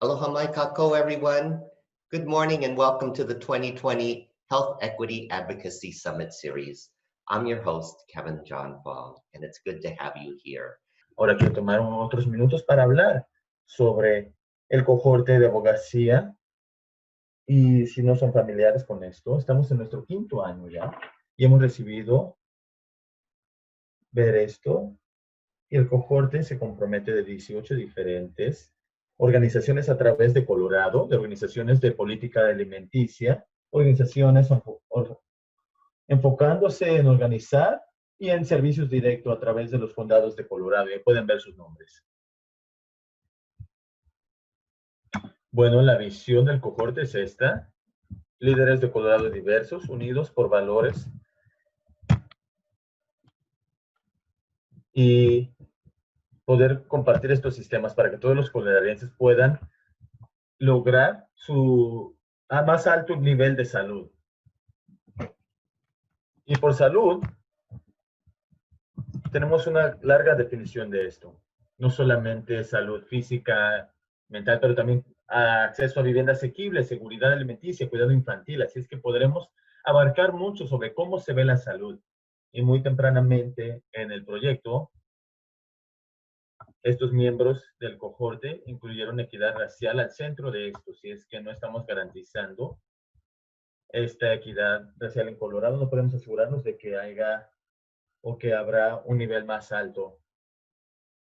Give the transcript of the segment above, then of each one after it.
Aloha mai kako, everyone. Good morning and welcome to the 2020 Health Equity Advocacy Summit Series. I'm your host, Kevin John Fong, and it's good to have you here. Ahora quiero tomar otros minutos para hablar sobre el cohorte de abogacía. Y si no son familiares con esto, estamos en nuestro 5º año ya y hemos recibido ver esto. Y el cohorte se compromete de 18 diferentes organizaciones a través de Colorado, de organizaciones de política alimenticia, organizaciones enfocándose en organizar y en servicios directos a través de los condados de Colorado. Y ahí pueden ver sus nombres. Bueno, la visión del cohorte es esta. Líderes de Colorado diversos, unidos por valores y poder compartir estos sistemas para que todos los coloradenses puedan lograr su más alto nivel de salud. Y por salud, tenemos una larga definición de esto. No solamente salud física, mental, pero también acceso a vivienda asequible, seguridad alimenticia, cuidado infantil. Así es que podremos abarcar mucho sobre cómo se ve la salud. Y muy tempranamente en el proyecto, estos miembros del cohorte incluyeron equidad racial al centro de esto. Si es que no estamos garantizando esta equidad racial en Colorado, no podemos asegurarnos de que haya o que habrá un nivel más alto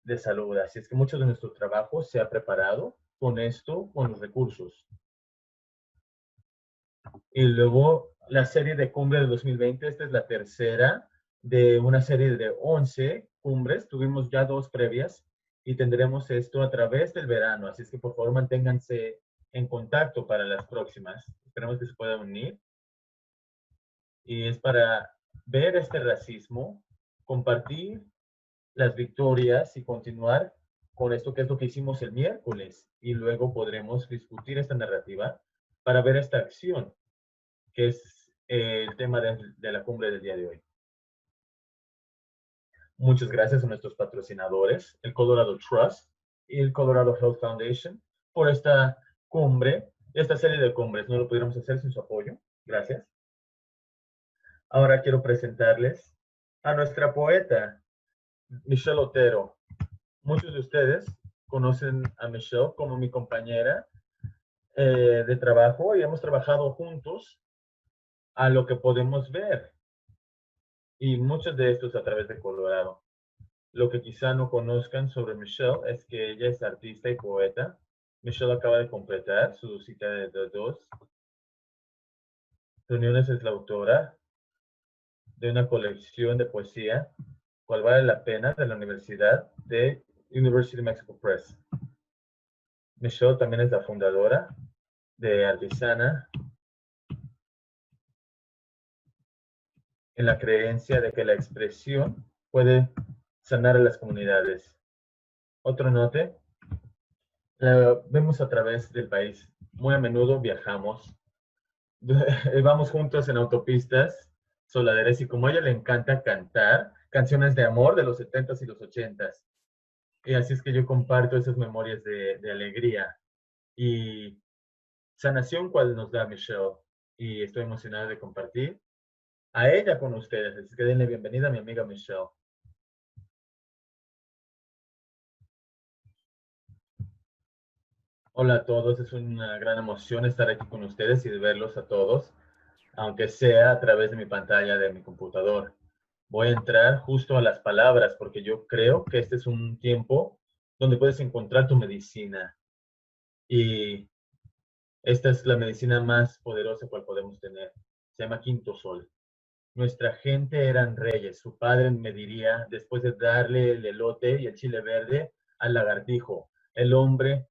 de salud. Así es que mucho de nuestro trabajo se ha preparado con esto, con los recursos. Y luego la serie de cumbre de 2020, esta es la tercera de una serie de 11 cumbres. Tuvimos ya 2 previas y tendremos esto a través del verano. Así es que por favor manténganse en contacto para las próximas. Esperemos que se puedan unir. Y es para ver este racismo, compartir las victorias y continuar con esto que es lo que hicimos el miércoles. Y luego podremos discutir esta narrativa para ver esta acción, que es el tema de la cumbre del día de hoy. Muchas gracias a nuestros patrocinadores, el Colorado Trust y el Colorado Health Foundation, por esta cumbre, esta serie de cumbres. No lo pudiéramos hacer sin su apoyo. Gracias. Ahora quiero presentarles a nuestra poeta, Michelle Otero. Muchos de ustedes conocen a Michelle como mi compañera de trabajo y hemos trabajado juntos a lo que podemos ver. Y muchos de estos a través de Colorado. Lo que quizá no conozcan sobre Michelle es que ella es artista y poeta. Michelle acaba de completar su cita de 2 reuniones. Es la autora de una colección de poesía, cual vale la pena, de la Universidad de University of Mexico Press. Michelle también es la fundadora de Artisana, en la creencia de que la expresión puede sanar a las comunidades. Otro note, vemos a través del país. Muy a menudo viajamos, vamos juntos en autopistas soladeras y como a ella le encanta cantar canciones de amor de los 70s y los 80s. Y así es que yo comparto esas memorias de alegría y sanación cual nos da Michelle. Y estoy emocionada de compartir a ella con ustedes. Así que denle bienvenida a mi amiga Michelle. Hola a todos, es una gran emoción estar aquí con ustedes y de verlos a todos, aunque sea a través de mi pantalla de mi computador. Voy a entrar justo a las palabras porque yo creo que este es un tiempo donde puedes encontrar tu medicina. Y esta es la medicina más poderosa cual podemos tener. Se llama Quinto Sol. Nuestra gente eran reyes. Su padre me diría, después de darle el elote y el chile verde al lagartijo, el hombre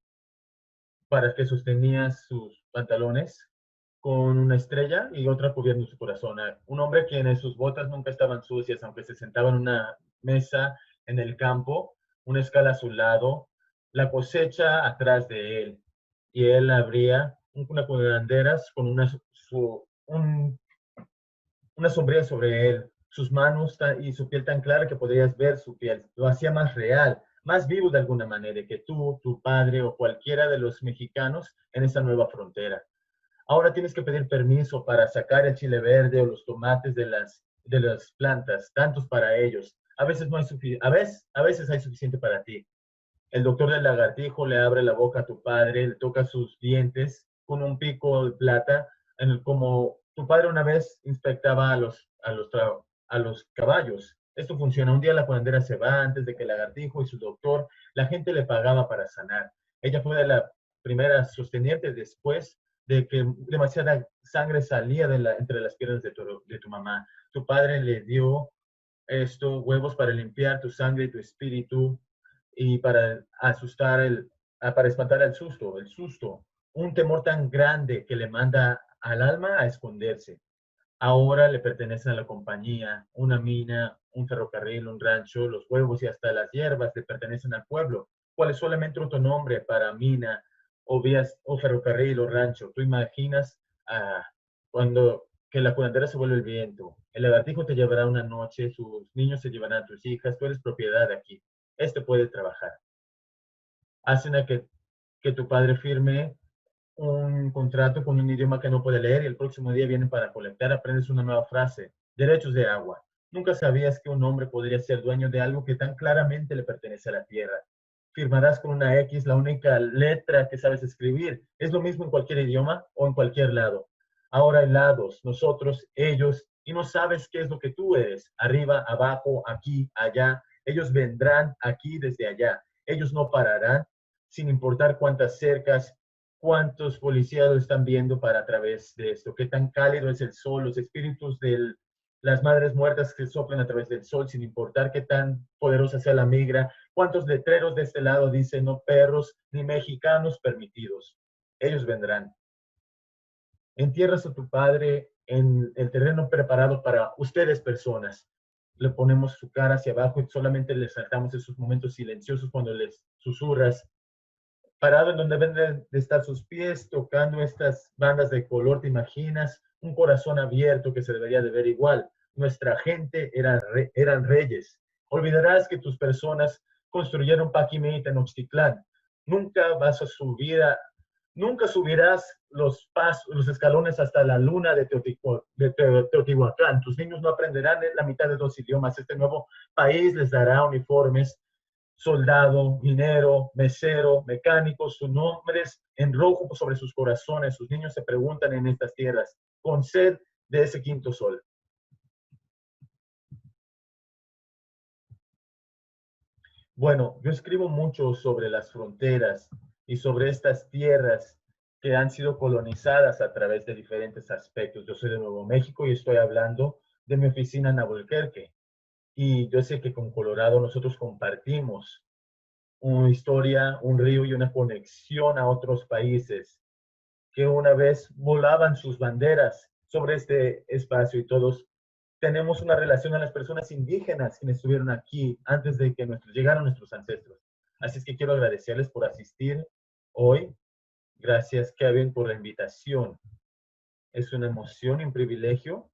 para que sostenía sus pantalones con una estrella y otra cubriendo su corazón. Un hombre quien en sus botas nunca estaban sucias, aunque se sentaba en una mesa en el campo, una escala a su lado, la cosecha atrás de él. Y él abría una banderas con una sombría sobre él, sus manos y su piel tan clara que podrías ver su piel. Lo hacía más real, más vivo de alguna manera que tú, tu padre o cualquiera de los mexicanos en esa nueva frontera. Ahora tienes que pedir permiso para sacar el chile verde o los tomates de las plantas, tantos para ellos. A veces no hay a veces hay suficiente para ti. El doctor del lagartijo le abre la boca a tu padre, le toca sus dientes con un pico de plata, como tu padre una vez inspectaba a los caballos. Esto funciona. Un día la curandera se va antes de que el lagartijo y su doctor, la gente le pagaba para sanar. Ella fue de la primera sosteniente después de que demasiada sangre salía entre las piernas de tu mamá. Tu padre le dio huevos para limpiar tu sangre y tu espíritu y para espantar el susto, un temor tan grande que le manda al alma a esconderse. Ahora le pertenecen a la compañía, una mina, un ferrocarril, un rancho, los huevos y hasta las hierbas le pertenecen al pueblo. ¿Cuál es solamente otro nombre para mina o vías o ferrocarril o rancho? Tú imaginas cuando que la curandera se vuelve el viento. El lagartijo te llevará una noche, sus niños se llevarán a tus hijas, tú eres propiedad de aquí. Este puede trabajar. Hacen a que tu padre firme un contrato con un idioma que no puede leer y el próximo día vienen para colectar, aprendes una nueva frase, derechos de agua. Nunca sabías que un hombre podría ser dueño de algo que tan claramente le pertenece a la tierra. Firmarás con una X la única letra que sabes escribir. Es lo mismo en cualquier idioma o en cualquier lado. Ahora hay lados, nosotros, ellos, y no sabes qué es lo que tú eres. Arriba, abajo, aquí, allá. Ellos vendrán aquí desde allá. Ellos no pararán, sin importar cuántas cercas, cuántos policías lo están viendo para a través de esto, qué tan cálido es el sol, los espíritus de las madres muertas que soplan a través del sol, sin importar qué tan poderosa sea la migra, cuántos letreros de este lado dicen no perros ni mexicanos permitidos. Ellos vendrán. Entierras a tu padre en el terreno preparado para ustedes personas. Le ponemos su cara hacia abajo y solamente le saltamos esos momentos silenciosos cuando les susurras parado en donde deben de estar sus pies, tocando estas bandas de color, ¿te imaginas? Un corazón abierto que se debería de ver igual. Nuestra gente eran reyes. Olvidarás que tus personas construyeron Paquimita en Oxtitlán. Nunca vas a subir nunca subirás los escalones hasta la luna de Teotihuacán. Tus niños no aprenderán la mitad de 2 idiomas. Este nuevo país les dará uniformes, soldado, minero, mesero, mecánico, sus nombres en rojo sobre sus corazones. Sus niños se preguntan en estas tierras, con sed de ese quinto sol. Bueno, yo escribo mucho sobre las fronteras y sobre estas tierras que han sido colonizadas a través de diferentes aspectos. Yo soy de Nuevo México y estoy hablando de mi oficina en Albuquerque. Y yo sé que con Colorado nosotros compartimos una historia, un río y una conexión a otros países que una vez volaban sus banderas sobre este espacio y todos tenemos una relación a las personas indígenas que estuvieron aquí antes de que llegaran nuestros ancestros. Así es que quiero agradecerles por asistir hoy. Gracias, Kevin, por la invitación. Es una emoción y un privilegio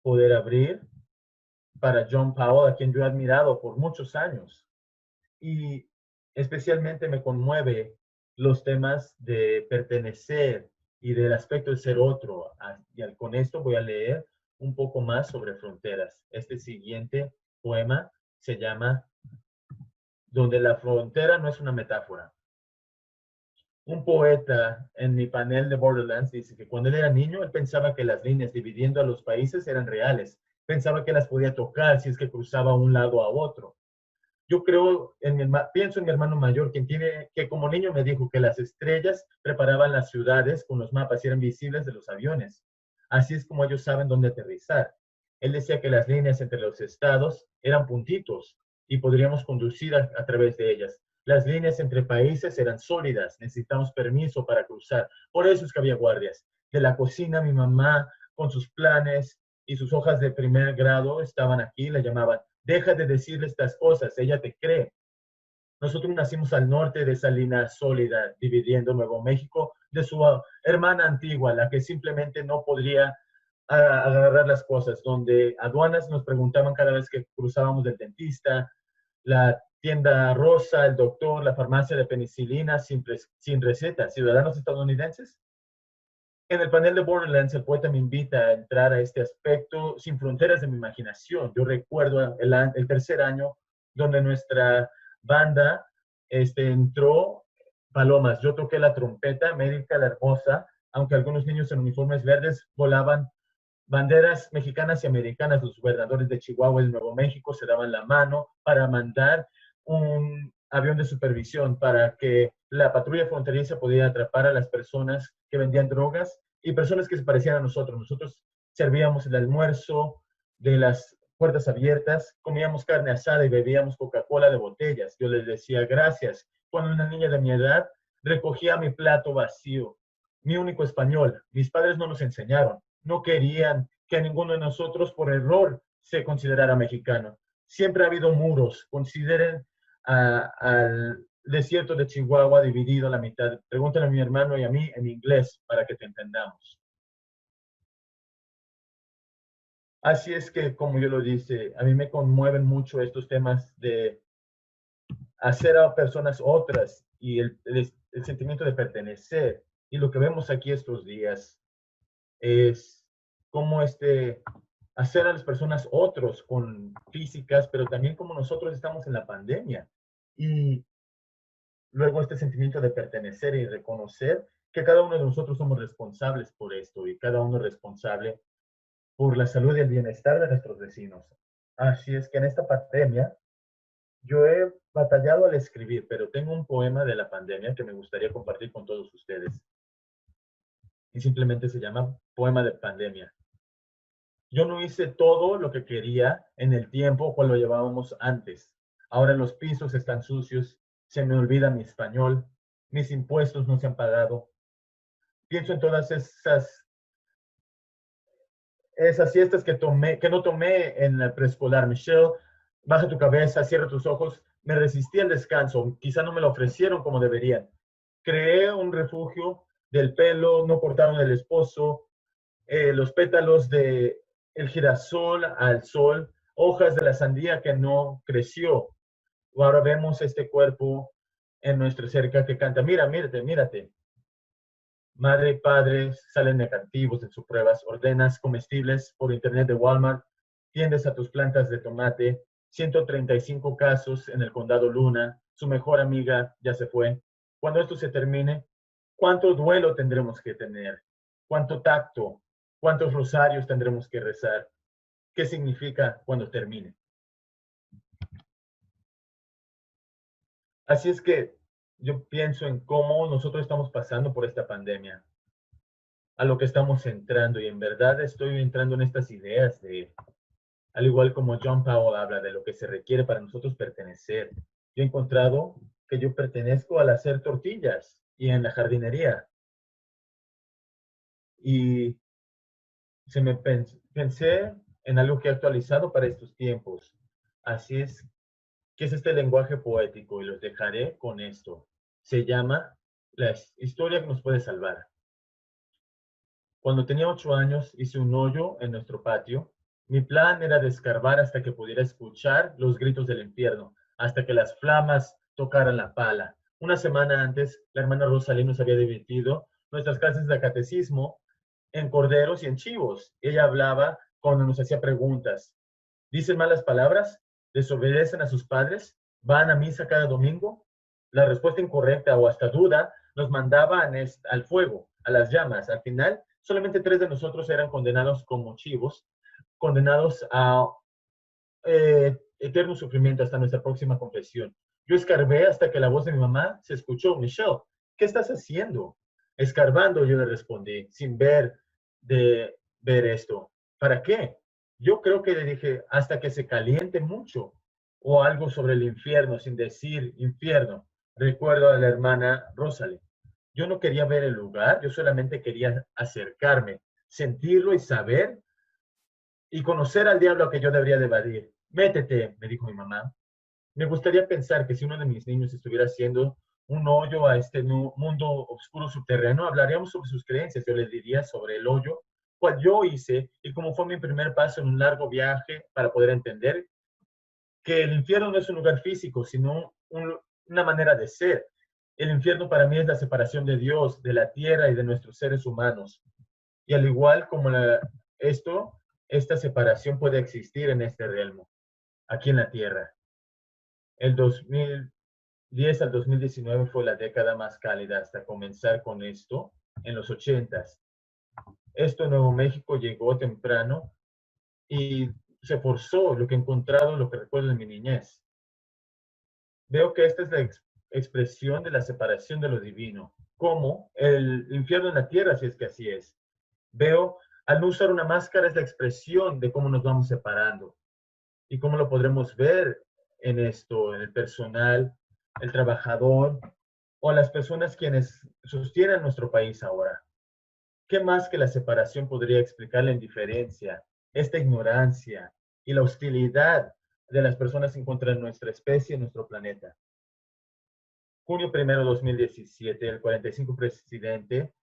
poder abrir para John Powell, a quien yo he admirado por muchos años. Y especialmente me conmueve los temas de pertenecer y del aspecto de ser otro. Y con esto voy a leer un poco más sobre fronteras. Este siguiente poema se llama Donde la frontera no es una metáfora. Un poeta en mi panel de Borderlands dice que cuando él era niño, él pensaba que las líneas dividiendo a los países eran reales. Pensaba que las podía tocar si es que cruzaba un lado a otro. Yo creo, pienso en mi hermano mayor, que como niño me dijo que las estrellas preparaban las ciudades con los mapas y eran visibles de los aviones. Así es como ellos saben dónde aterrizar. Él decía que las líneas entre los estados eran puntitos y podríamos conducir a través de ellas. Las líneas entre países eran sólidas, necesitamos permiso para cruzar. Por eso es que había guardias. De la cocina, mi mamá, con sus planes y sus hojas de primer grado, estaban aquí, le llamaban. Deja de decirle estas cosas, ella te cree. Nosotros nacimos al norte de esa línea sólida, dividiendo Nuevo México de su hermana antigua, la que simplemente no podría agarrar las cosas, donde aduanas nos preguntaban cada vez que cruzábamos del dentista, la tienda rosa, el doctor, la farmacia de penicilina sin receta, ciudadanos estadounidenses. En el panel de Borderlands, el poeta me invita a entrar a este aspecto sin fronteras de mi imaginación. Yo recuerdo el tercer año donde nuestra banda entró Palomas. Yo toqué la trompeta, América la Hermosa, aunque algunos niños en uniformes verdes volaban banderas mexicanas y americanas. Los gobernadores de Chihuahua y de Nuevo México se daban la mano para mandar un avión de supervisión para que la patrulla fronteriza pudiera atrapar a las personas que vendían drogas y personas que se parecían a nosotros. Nosotros servíamos el almuerzo de las puertas abiertas, comíamos carne asada y bebíamos Coca-Cola de botellas. Yo les decía gracias. Cuando una niña de mi edad recogía mi plato vacío, mi único español, mis padres no nos enseñaron, no querían que a ninguno de nosotros por error se considerara mexicano. Siempre ha habido muros. Consideren al desierto de Chihuahua dividido a la mitad. Pregúntale a mi hermano y a mí en inglés para que te entendamos. Así es que, como yo lo dice, a mí me conmueven mucho estos temas de hacer a personas otras y el sentimiento de pertenecer. Y lo que vemos aquí estos días es cómo hacer a las personas otros con físicas, pero también como nosotros estamos en la pandemia. Y luego este sentimiento de pertenecer y reconocer que cada uno de nosotros somos responsables por esto y cada uno es responsable por la salud y el bienestar de nuestros vecinos. Así es que en esta pandemia yo he batallado al escribir, pero tengo un poema de la pandemia que me gustaría compartir con todos ustedes. Y simplemente se llama Poema de Pandemia. Yo no hice todo lo que quería en el tiempo cuando lo llevábamos antes. Ahora los pisos están sucios, se me olvida mi español, mis impuestos no se han pagado. Pienso en todas esas siestas que no tomé en el preescolar. Michelle, baja tu cabeza, cierra tus ojos. Me resistí al descanso, quizá no me lo ofrecieron como deberían. Creé un refugio del pelo, no cortaron el esposo, los pétalos de el girasol al sol, hojas de la sandía que no creció. Ahora vemos este cuerpo en nuestra cerca que canta, mira, mírate, mírate. Madre y padre salen negativos en sus pruebas, ordenas comestibles por internet de Walmart, tiendes a tus plantas de tomate, 135 casos en el condado Luna, su mejor amiga ya se fue. Cuando esto se termine, ¿cuánto duelo tendremos que tener? ¿Cuánto tacto? ¿Cuántos rosarios tendremos que rezar? ¿Qué significa cuando termine? Así es que yo pienso en cómo nosotros estamos pasando por esta pandemia, a lo que estamos entrando, y en verdad estoy entrando en estas ideas de, al igual como John Powell habla de lo que se requiere para nosotros pertenecer. Yo he encontrado que yo pertenezco al hacer tortillas y en la jardinería. Y pensé en algo que he actualizado para estos tiempos. Así es que es este lenguaje poético y los dejaré con esto. Se llama La historia que nos puede salvar. Cuando tenía 8 años hice un hoyo en nuestro patio. Mi plan era descarbar hasta que pudiera escuchar los gritos del infierno, hasta que las flamas tocaran la pala. Una semana antes, la hermana Rosalía nos había dividido nuestras clases de catecismo en corderos y en chivos. Ella hablaba cuando nos hacía preguntas. ¿Dicen malas palabras? ¿Desobedecen a sus padres? ¿Van a misa cada domingo? La respuesta incorrecta o hasta duda nos mandaban al fuego, a las llamas. Al final, solamente 3 de nosotros eran condenados como chivos, condenados a eterno sufrimiento hasta nuestra próxima confesión. Yo escarbé hasta que la voz de mi mamá se escuchó. Michelle, ¿qué estás haciendo? Escarbando, yo le respondí, sin ver esto. ¿Para qué? Yo creo que le dije, hasta que se caliente mucho, o algo sobre el infierno, sin decir infierno. Recuerdo a la hermana Rosalie. Yo no quería ver el lugar, yo solamente quería acercarme, sentirlo y saber y conocer al diablo que yo debería de evadir. Métete, me dijo mi mamá. Me gustaría pensar que si uno de mis niños estuviera haciendo un hoyo a este mundo oscuro subterráneo, hablaríamos sobre sus creencias. Yo les diría sobre el hoyo, cual yo hice y cómo fue mi primer paso en un largo viaje para poder entender que el infierno no es un lugar físico, sino una manera de ser. El infierno para mí es la separación de Dios, de la tierra y de nuestros seres humanos. Y al igual como esta separación puede existir en este realmo, aquí en la tierra. El 2010 al 2019 fue la década más cálida hasta comenzar con esto en los 80s. Esto en Nuevo México llegó temprano y se forzó lo que he encontrado, lo que recuerdo de mi niñez. Veo que esta es la expresión de la separación de lo divino, como el infierno en la tierra, si es que así es. Veo, al no usar una máscara, es la expresión de cómo nos vamos separando y cómo lo podremos ver en esto, en el personal, el trabajador o las personas quienes sostienen nuestro país ahora. ¿Qué más que la separación podría explicar la indiferencia, esta ignorancia y la hostilidad de las personas en contra de nuestra especie y nuestro planeta? Junio 1 de 2017, el 45 presidente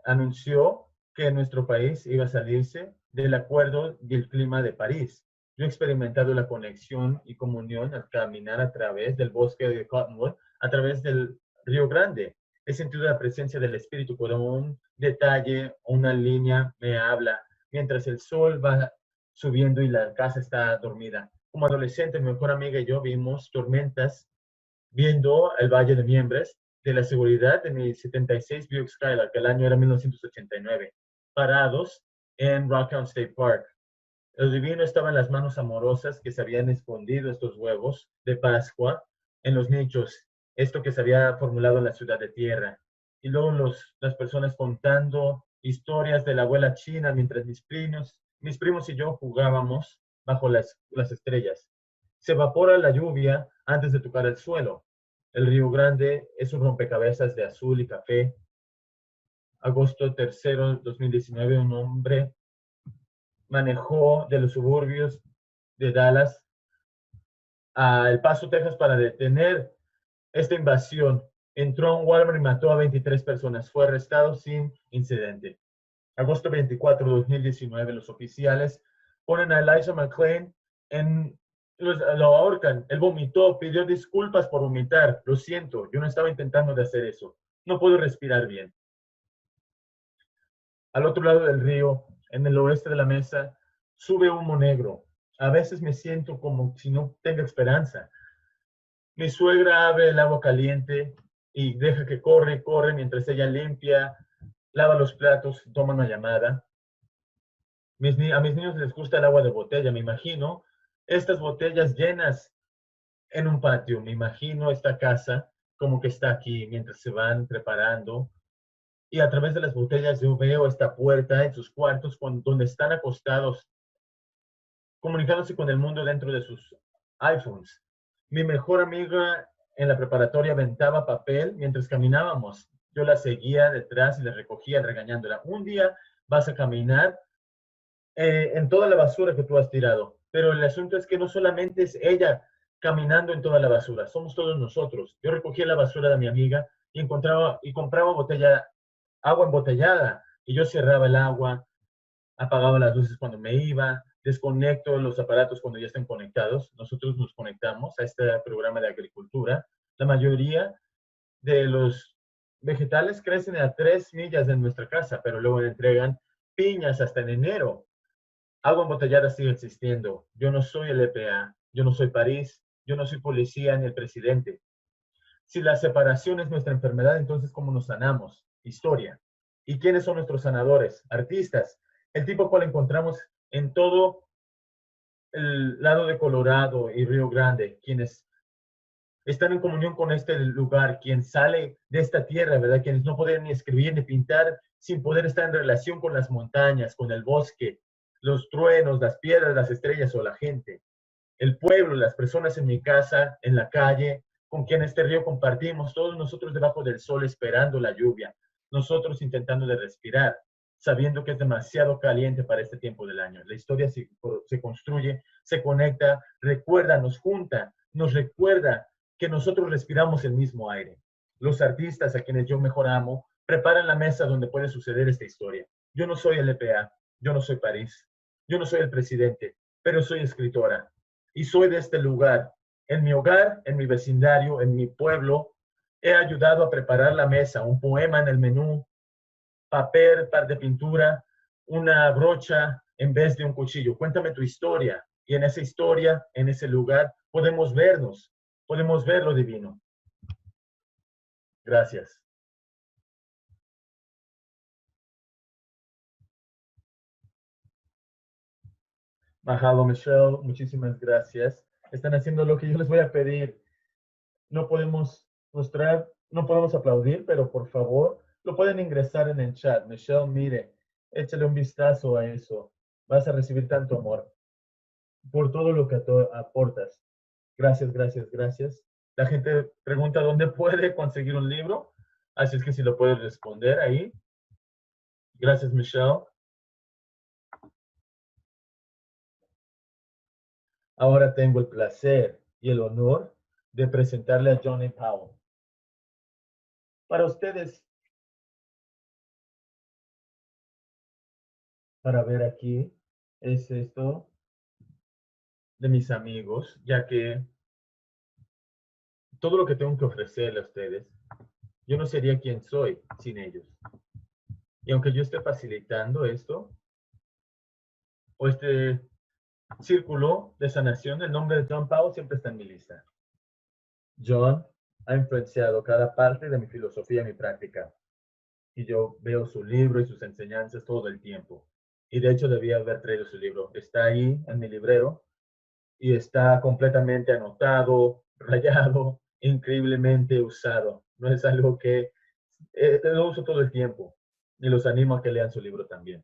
anunció que nuestro país iba a salirse del Acuerdo del Clima de París. Yo he experimentado la conexión y comunión al caminar a través del bosque de Cottonwood, a través del Río Grande. He sentido la presencia del Espíritu, como un detalle o una línea me habla, mientras el sol va subiendo y la casa está dormida. Como adolescente, mi mejor amiga y yo vimos tormentas viendo el Valle de Miembres de la seguridad de mi 76 Buick Skylark, que el año era 1989, parados en Rocktown State Park. El divino estaba en las manos amorosas que se habían escondido estos huevos de Pascua en los nichos, esto que se había formulado en la ciudad de tierra. Y luego las personas contando historias de la abuela china mientras mis primos y yo jugábamos bajo las estrellas. Se evapora la lluvia antes de tocar el suelo. El Río Grande es un rompecabezas de azul y café. Agosto 3, 2019, un hombre manejó de los suburbios de Dallas a El Paso, Texas, para detener esta invasión. Entró a un Walmart y mató a 23 personas. Fue arrestado sin incidente. Agosto 24, 2019, los oficiales ponen a Elijah McClain lo ahorcan. Él vomitó, pidió disculpas por vomitar. Lo siento, yo no estaba intentando de hacer eso. No puedo respirar bien. Al otro lado del río, en el oeste de la mesa, sube humo negro. A veces me siento como si no tenga esperanza. Mi suegra abre el agua caliente y deja que corre mientras ella limpia, lava los platos, toma una llamada. A mis niños les gusta el agua de botella, me imagino. Estas botellas llenas en un patio, me imagino esta casa como que está aquí mientras se van preparando. Y a través de las botellas yo veo esta puerta en sus cuartos donde están acostados, comunicándose con el mundo dentro de sus iPhones. Mi mejor amiga en la preparatoria aventaba papel mientras caminábamos. Yo la seguía detrás y la recogía regañándola. Un día vas a caminar en toda la basura que tú has tirado. Pero el asunto es que no solamente es ella caminando en toda la basura, somos todos nosotros. Yo recogía la basura de mi amiga y compraba agua embotellada, y yo cerraba el agua, apagaba las luces cuando me iba, desconecto los aparatos cuando ya están conectados. Nosotros nos conectamos a este programa de agricultura. La mayoría de los vegetales crecen a 3 millas de nuestra casa, pero luego le entregan piñas hasta en enero. Agua embotellada sigue existiendo. Yo no soy el EPA, yo no soy París, yo no soy policía ni el presidente. Si la separación es nuestra enfermedad, entonces ¿cómo nos sanamos? Historia. ¿Y quiénes son nuestros sanadores? Artistas. El tipo cual encontramos en todo el lado de Colorado y Río Grande, quienes están en comunión con este lugar, quien sale de esta tierra, ¿verdad? Quienes no pueden ni escribir ni pintar sin poder estar en relación con las montañas, con el bosque, los truenos, las piedras, las estrellas o la gente. El pueblo, las personas en mi casa, en la calle, con quien este río compartimos, todos nosotros debajo del sol esperando la lluvia, nosotros intentando de respirar, sabiendo que es demasiado caliente para este tiempo del año. La historia se construye, se conecta, recuerda, nos junta, nos recuerda que nosotros respiramos el mismo aire. Los artistas a quienes yo mejor amo preparan la mesa donde puede suceder esta historia. Yo no soy el EPA, yo no soy París, yo no soy el presidente, pero soy escritora. y soy de este lugar. En mi hogar, en mi vecindario, en mi pueblo, he ayudado a preparar la mesa, un poema en el menú, papel, par de pintura, una brocha en vez de un cuchillo. Cuéntame tu historia. Y en esa historia, en ese lugar, podemos vernos, podemos ver lo divino. Gracias. Mahalo, Michelle, muchísimas gracias. Están haciendo lo que yo les voy a pedir. No podemos mostrar, no podemos aplaudir, pero por favor, lo pueden ingresar en el chat. Michelle, mire, échale un vistazo a eso. Vas a recibir tanto amor por todo lo que aportas. Gracias, gracias, gracias. La gente pregunta dónde puede conseguir un libro, así es que si lo puedes responder ahí. Gracias, Michelle. Ahora tengo el placer y el honor de presentarle a Johnny Powell. Para ustedes, para ver aquí, es esto de mis amigos, ya que todo lo que tengo que ofrecerle a ustedes, yo no sería quien soy sin ellos. Y aunque yo esté facilitando esto, o este círculo de sanación, el nombre de John Powell siempre está en mi lista. John ha influenciado cada parte de mi filosofía y mi práctica. Y yo veo su libro y sus enseñanzas todo el tiempo. Y de hecho debía haber traído su libro. Está ahí en mi librero y está completamente anotado, rayado, increíblemente usado. No es algo que lo uso todo el tiempo. Y los animo a que lean su libro también.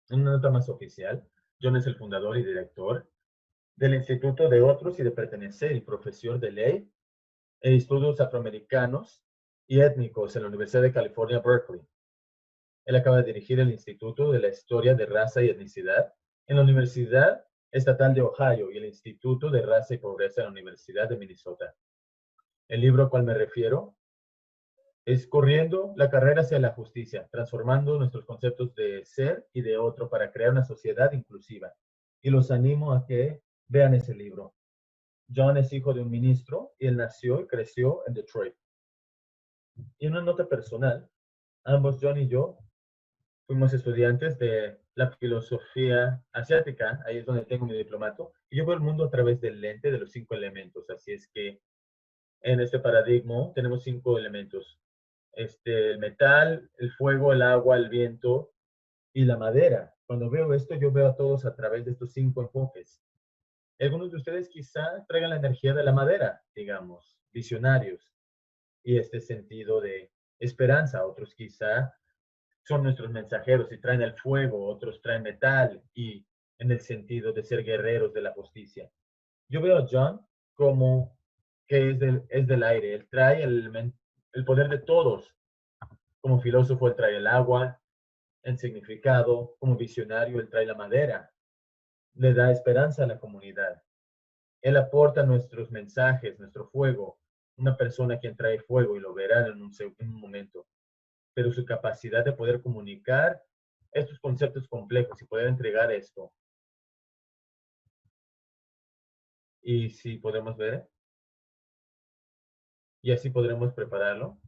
Una nota más oficial. John es el fundador y director del Instituto de Otros y de Pertenecer y profesor de ley e estudios afroamericanos y étnicos en la Universidad de California, Berkeley. Él acaba de dirigir el Instituto de la Historia de Raza y Etnicidad en la Universidad Estatal de Ohio y el Instituto de Raza y Pobreza en la Universidad de Minnesota. El libro al cual me refiero es Corriendo la carrera hacia la justicia, transformando nuestros conceptos de ser y de otro para crear una sociedad inclusiva. Y los animo a que vean ese libro. John es hijo de un ministro y él nació y creció en Detroit. Y una nota personal, ambos John y yo fuimos estudiantes de la filosofía asiática, ahí es donde tengo mi diplomato, y yo veo el mundo a través del lente de los 5 elementos, así es que en este paradigma tenemos 5 elementos, el metal, el fuego, el agua, el viento y la madera. Cuando veo esto, yo veo a todos a través de estos 5 enfoques. Algunos de ustedes quizá traigan la energía de la madera, digamos, visionarios, y este sentido de esperanza. Otros quizá son nuestros mensajeros y traen el fuego, otros traen metal y en el sentido de ser guerreros de la justicia. Yo veo a John como que es del aire, él trae el poder de todos. Como filósofo, él trae el agua, el significado, como visionario, él trae la madera, le da esperanza a la comunidad. Él aporta nuestros mensajes, nuestro fuego, una persona quien trae fuego y lo verán en un momento. Pero su capacidad de poder comunicar estos conceptos complejos y poder entregar esto. Y si podemos ver, y así podremos prepararlo.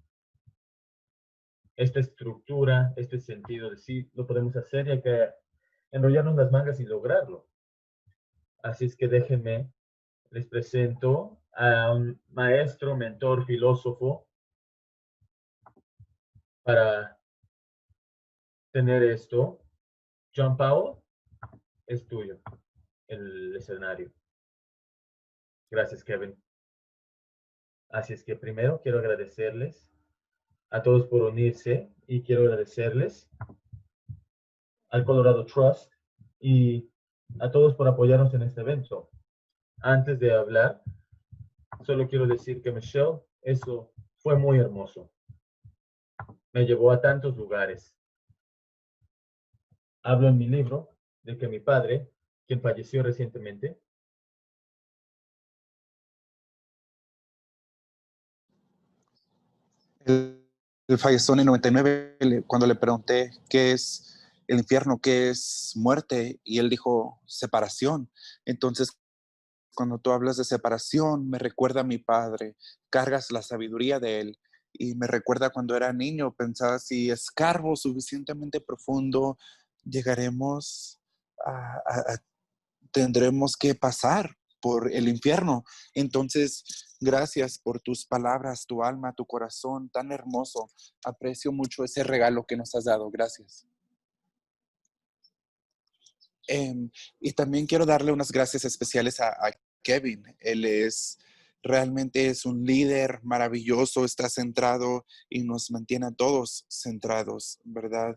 Esta estructura, este sentido de sí, lo podemos hacer y hay que enrollarnos las mangas y lograrlo. Así es que déjenme, les presento a un maestro, mentor, filósofo para tener esto. John Powell, es tuyo el escenario. Gracias, Kevin. Así es que primero quiero agradecerles a todos por unirse y quiero agradecerles al Colorado Trust y a todos por apoyarnos en este evento. Antes de hablar, solo quiero decir que Michelle, eso fue muy hermoso. Me llevó a tantos lugares. Hablo en mi libro de que mi padre, quien falleció recientemente, él falleció en el 99 cuando le pregunté qué es el infierno, qué es muerte, y él dijo separación. Entonces Cuando tú hablas de separación, me recuerda a mi padre, cargas la sabiduría de él. Y me recuerda cuando era niño, pensaba si escarbo suficientemente profundo, llegaremos tendremos que pasar por el infierno. Entonces, gracias por tus palabras, tu alma, tu corazón tan hermoso. Aprecio mucho ese regalo que nos has dado. Gracias. Em, y también quiero darle unas gracias especiales a Kevin. Él realmente es un líder maravilloso, está centrado y nos mantiene a todos centrados, ¿verdad?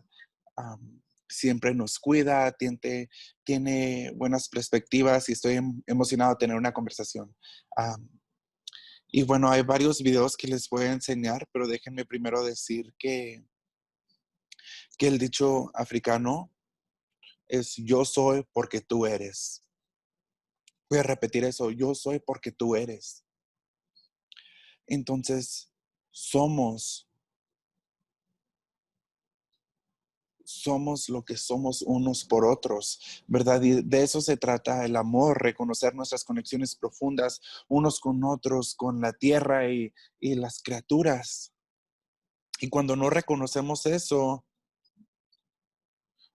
Siempre nos cuida, tiene buenas perspectivas y estoy emocionado de tener una conversación. Y bueno, hay varios videos que les voy a enseñar, pero déjenme primero decir que el dicho africano es yo soy porque tú eres. Voy a repetir eso, yo soy porque tú eres. Entonces, somos lo que somos unos por otros, ¿verdad? Y de eso se trata el amor, reconocer nuestras conexiones profundas unos con otros, con la tierra y las criaturas. Y cuando no reconocemos eso,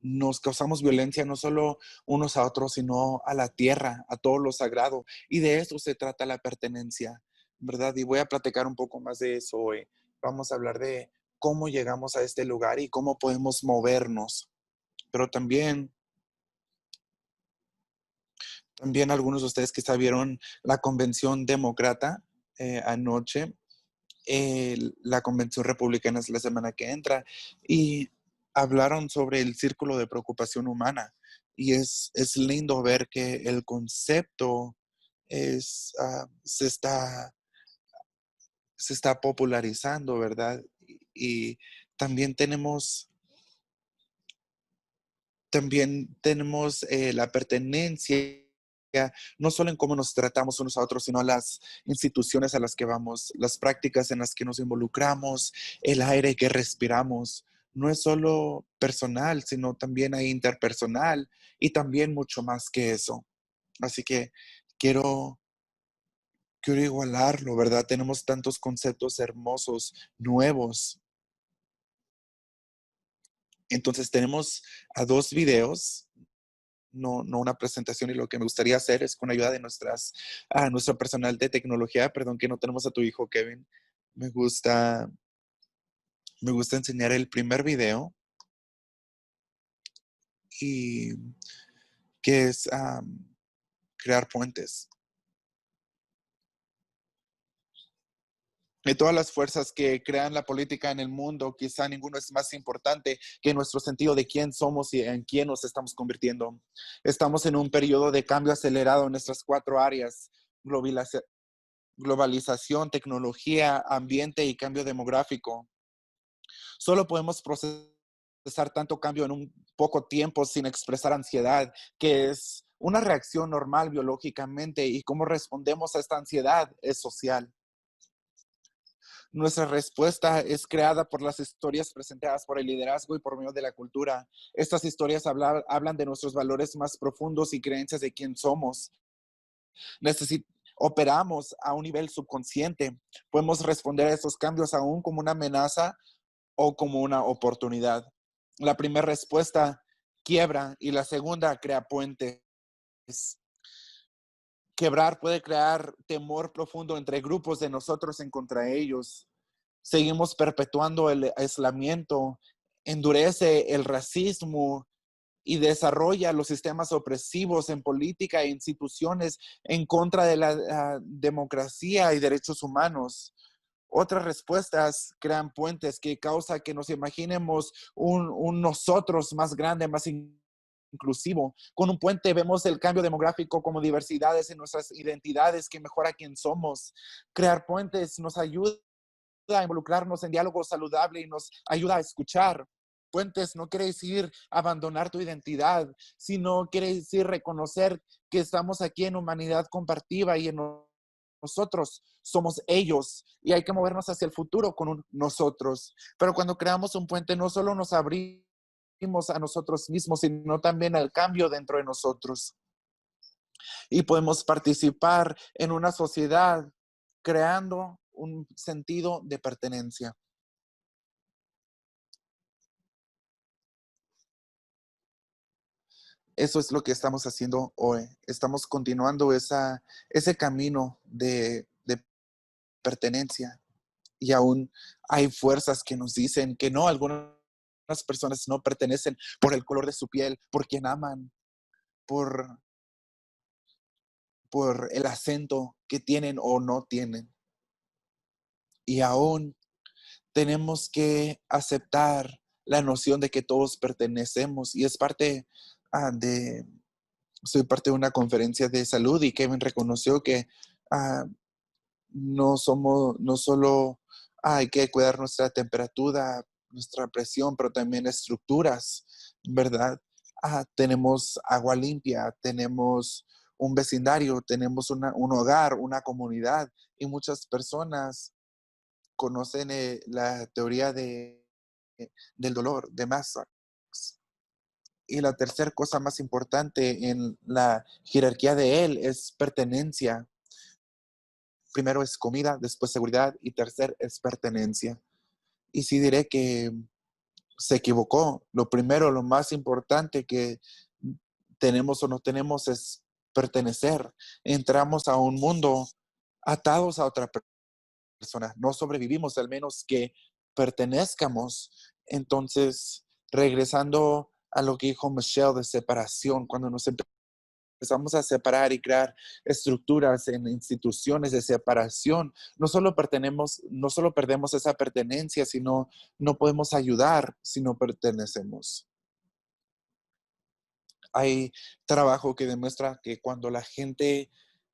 nos causamos violencia no solo unos a otros, sino a la tierra, a todo lo sagrado. Y de eso se trata la pertenencia, ¿verdad? Y voy a platicar un poco más de eso hoy. Vamos a hablar de cómo llegamos a este lugar y cómo podemos movernos. Pero también algunos de ustedes quizá vieron la convención demócrata anoche. La convención republicana es la semana que entra y hablaron sobre el círculo de preocupación humana y es lindo ver que el concepto se está popularizando, ¿verdad? Y también tenemos la pertenencia, no solo en cómo nos tratamos unos a otros, sino a las instituciones a las que vamos, las prácticas en las que nos involucramos, el aire que respiramos. No es solo personal, sino también hay interpersonal y también mucho más que eso. Así que quiero, quiero igualarlo, ¿verdad? Tenemos tantos conceptos hermosos, nuevos. Entonces tenemos a dos videos, no una presentación, y lo que me gustaría hacer es con ayuda de nuestro personal de tecnología, perdón que no tenemos a tu hijo Kevin, me gusta, me gusta enseñar el primer video y que es crear puentes. De todas las fuerzas que crean la política en el mundo, quizá ninguno es más importante que nuestro sentido de quién somos y en quién nos estamos convirtiendo. Estamos en un periodo de cambio acelerado en nuestras 4 áreas: globalización, tecnología, ambiente y cambio demográfico. Solo podemos procesar tanto cambio en un poco tiempo sin expresar ansiedad, que es una reacción normal biológicamente, y cómo respondemos a esta ansiedad es social. Nuestra respuesta es creada por las historias presentadas por el liderazgo y por medio de la cultura. Estas historias hablan de nuestros valores más profundos y creencias de quién somos. Operamos a un nivel subconsciente. Podemos responder a estos cambios aún como una amenaza o como una oportunidad. La primera respuesta quiebra y la segunda crea puentes. Quebrar puede crear temor profundo entre grupos de nosotros en contra ellos. Seguimos perpetuando el aislamiento, endurece el racismo y desarrolla los sistemas opresivos en política e instituciones en contra de la democracia y derechos humanos. Otras respuestas crean puentes que causa que nos imaginemos un nosotros más grande, más inclusivo. Con un puente vemos el cambio demográfico como diversidades en nuestras identidades que mejora quién somos. Crear puentes nos ayuda a involucrarnos en diálogo saludable y nos ayuda a escuchar. Puentes no quiere decir abandonar tu identidad, sino quiere decir reconocer que estamos aquí en humanidad compartida y en nosotros somos ellos y hay que movernos hacia el futuro con nosotros. Pero cuando creamos un puente, no solo nos abrimos a nosotros mismos, sino también al cambio dentro de nosotros. y podemos participar en una sociedad creando un sentido de pertenencia. Eso es lo que estamos haciendo hoy. Estamos continuando ese camino de pertenencia. Y aún hay fuerzas que nos dicen que no, algunas personas no pertenecen por el color de su piel, por quien aman, por, por el acento que tienen o no tienen. Y aún tenemos que aceptar la noción de que todos pertenecemos. Y es parte de, soy parte de una conferencia de salud y Kevin reconoció que ah, no solo hay que cuidar nuestra temperatura, nuestra presión, pero también estructuras, ¿verdad? Tenemos agua limpia, tenemos un vecindario, tenemos un hogar, una comunidad y muchas personas conocen la teoría del dolor de Maslow. Y la tercera cosa más importante en la jerarquía de él es pertenencia. Primero es comida, después seguridad y tercer es pertenencia. Y sí diré que se equivocó. Lo primero, lo más importante que tenemos o no tenemos es pertenecer. Entramos a un mundo atados a otra persona. No sobrevivimos, al menos que pertenezcamos. Entonces, regresando a lo que dijo Michelle de separación, cuando nos empezamos a separar y crear estructuras en instituciones de separación, no solo perdemos esa pertenencia, sino no podemos ayudar si no pertenecemos. Hay trabajo que demuestra que cuando la gente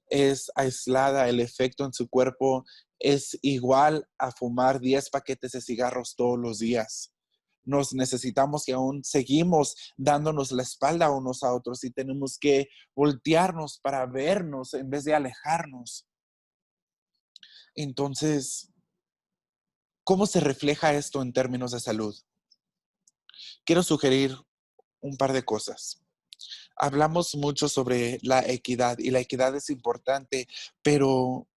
es aislada, el efecto en su cuerpo es igual a fumar 10 paquetes de cigarros todos los días. Nos necesitamos y aún seguimos dándonos la espalda unos a otros y tenemos que voltearnos para vernos en vez de alejarnos. Entonces, ¿cómo se refleja esto en términos de salud? Quiero sugerir un par de cosas. Hablamos mucho sobre la equidad y la equidad es importante, pero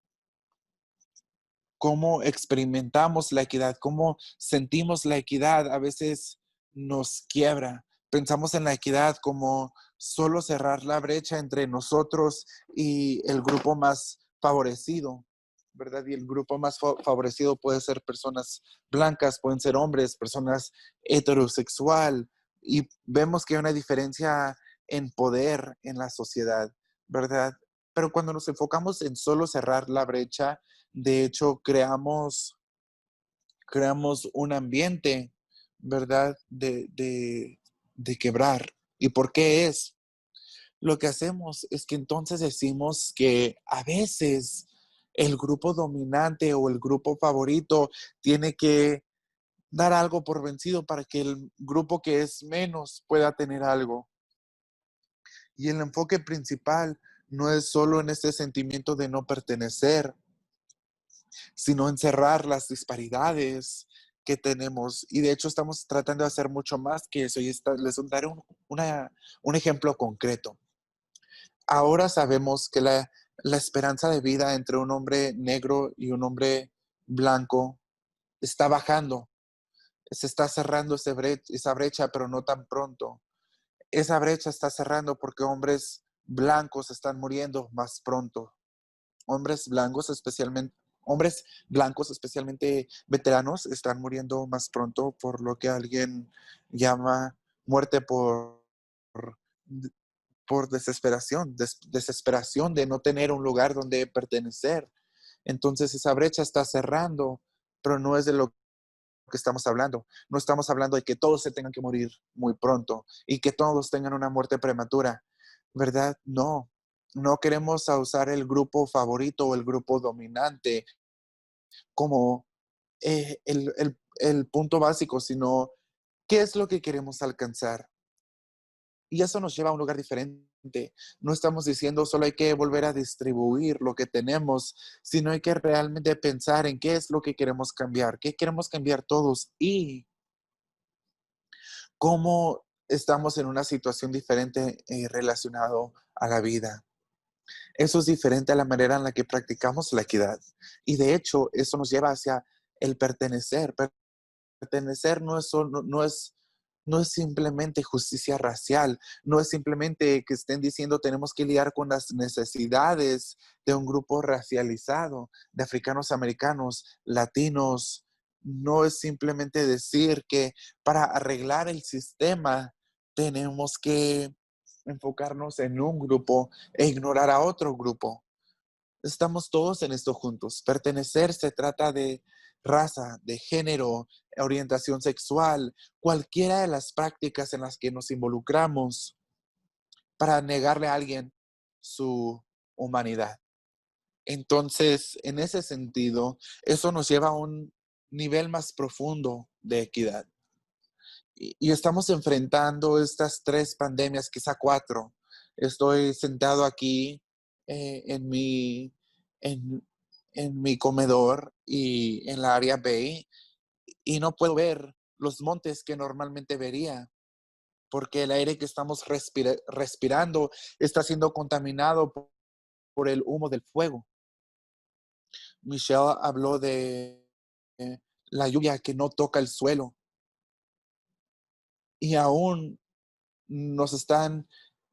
cómo experimentamos la equidad, cómo sentimos la equidad, a veces nos quiebra. Pensamos en la equidad como solo cerrar la brecha entre nosotros y el grupo más favorecido, ¿verdad? Y el grupo más favorecido puede ser personas blancas, pueden ser hombres, personas heterosexual, y vemos que hay una diferencia en poder en la sociedad, ¿verdad? Pero cuando nos enfocamos en solo cerrar la brecha, de hecho, creamos un ambiente, ¿verdad? De quebrar. ¿Y por qué es? Lo que hacemos es que entonces decimos que a veces el grupo dominante o el grupo favorito tiene que dar algo por vencido para que el grupo que es menos pueda tener algo. Y el enfoque principal no es solo en este sentimiento de no pertenecer, sino encerrar las disparidades que tenemos. Y de hecho estamos tratando de hacer mucho más que eso. Y les daré un ejemplo concreto. Ahora sabemos que la esperanza de vida entre un hombre negro y un hombre blanco está bajando. Se está cerrando esa brecha, pero no tan pronto. Esa brecha está cerrando porque hombres blancos están muriendo más pronto. Hombres blancos, especialmente veteranos, están muriendo más pronto por lo que alguien llama muerte por desesperación, desesperación de no tener un lugar donde pertenecer. Entonces esa brecha está cerrando, pero no es de lo que estamos hablando. No estamos hablando de que todos se tengan que morir muy pronto y que todos tengan una muerte prematura, ¿verdad? No, no queremos usar el grupo favorito o el grupo dominante como el punto básico, sino qué es lo que queremos alcanzar. Y eso nos lleva a un lugar diferente. No estamos diciendo solo hay que volver a distribuir lo que tenemos, sino hay que realmente pensar en qué es lo que qué queremos cambiar todos y cómo estamos en una situación diferente relacionado a la vida. Eso es diferente a la manera en la que practicamos la equidad. Y de hecho, eso nos lleva hacia el pertenecer. Pertenecer no es simplemente justicia racial, no es simplemente que estén diciendo tenemos que lidiar con las necesidades de un grupo racializado, de africanos americanos, latinos. No es simplemente decir que para arreglar el sistema tenemos que enfocarnos en un grupo e ignorar a otro grupo. Estamos todos en esto juntos. Pertenecer se trata de raza, de género, orientación sexual, cualquiera de las prácticas en las que nos involucramos para negarle a alguien su humanidad. Entonces, en ese sentido, eso nos lleva a un nivel más profundo de equidad. Y estamos enfrentando estas 3 pandemias, quizá 4. Estoy sentado aquí en en, en mi comedor y en la área Bay y no puedo ver los montes que normalmente vería porque el aire que estamos respirando está siendo contaminado por el humo del fuego. Michelle habló de eh, la lluvia que no toca el suelo y aún nos están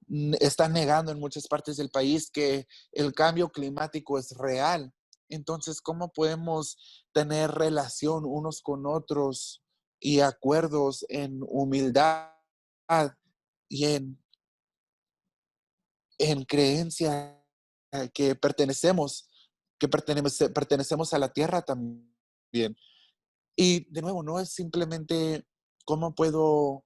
negando en muchas partes del país que el cambio climático es real. Entonces, ¿cómo podemos tener relación unos con otros y acuerdos en humildad y en creencia que pertenecemos a la tierra también? Y de nuevo, no es simplemente cómo puedo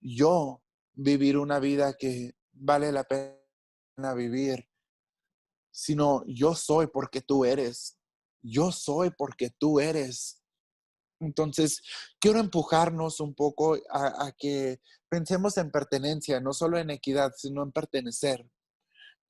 yo vivir una vida que vale la pena vivir, sino yo soy porque tú eres. Yo soy porque tú eres. Entonces, quiero empujarnos un poco a que pensemos en pertenencia, no solo en equidad, sino en pertenecer.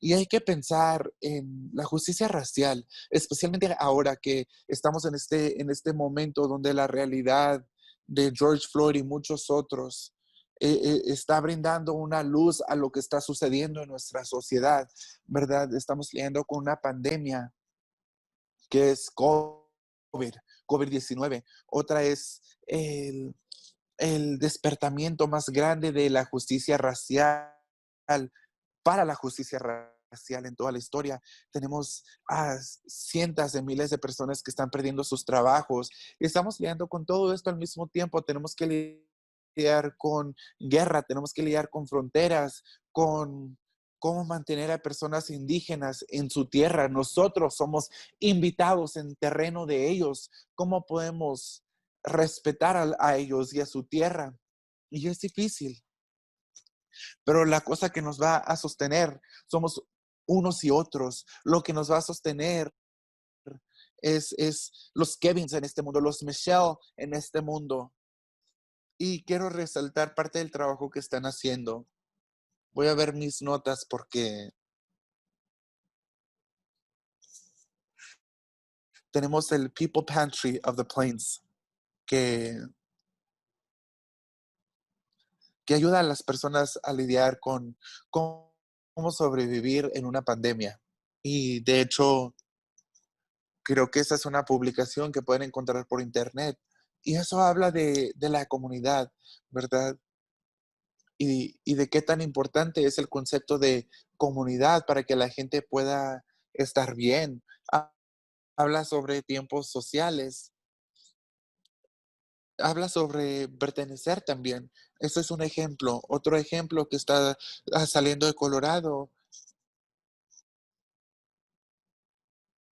Y hay que pensar en la justicia racial, especialmente ahora que estamos en este momento donde la realidad de George Floyd y muchos otros está brindando una luz a lo que está sucediendo en nuestra sociedad, ¿verdad? Estamos lidiando con una pandemia que es COVID-19. Otra es el despertamiento más grande de la justicia racial para la justicia racial en toda la historia. Tenemos a cientos de miles de personas que están perdiendo sus trabajos. Estamos lidiando con todo esto al mismo tiempo. Tenemos que lidiar con guerra, tenemos que lidiar con fronteras, con cómo mantener a personas indígenas en su tierra. Nosotros somos invitados en terreno de ellos. ¿Cómo podemos respetar a ellos y a su tierra? Y es difícil. Pero la cosa que nos va a sostener somos unos y otros. Lo que nos va a sostener es los Kevins en este mundo, los Michelle en este mundo. Y quiero resaltar parte del trabajo que están haciendo. Voy a ver mis notas porque tenemos el People Pantry of the Plains que, que ayuda a las personas a lidiar con cómo sobrevivir en una pandemia. Y de hecho, creo que esa es una publicación que pueden encontrar por internet. Y eso habla de la comunidad, ¿verdad? Y de qué tan importante es el concepto de comunidad para que la gente pueda estar bien. Habla sobre tiempos sociales, habla sobre pertenecer también. Eso es un ejemplo. Otro ejemplo que está saliendo de Colorado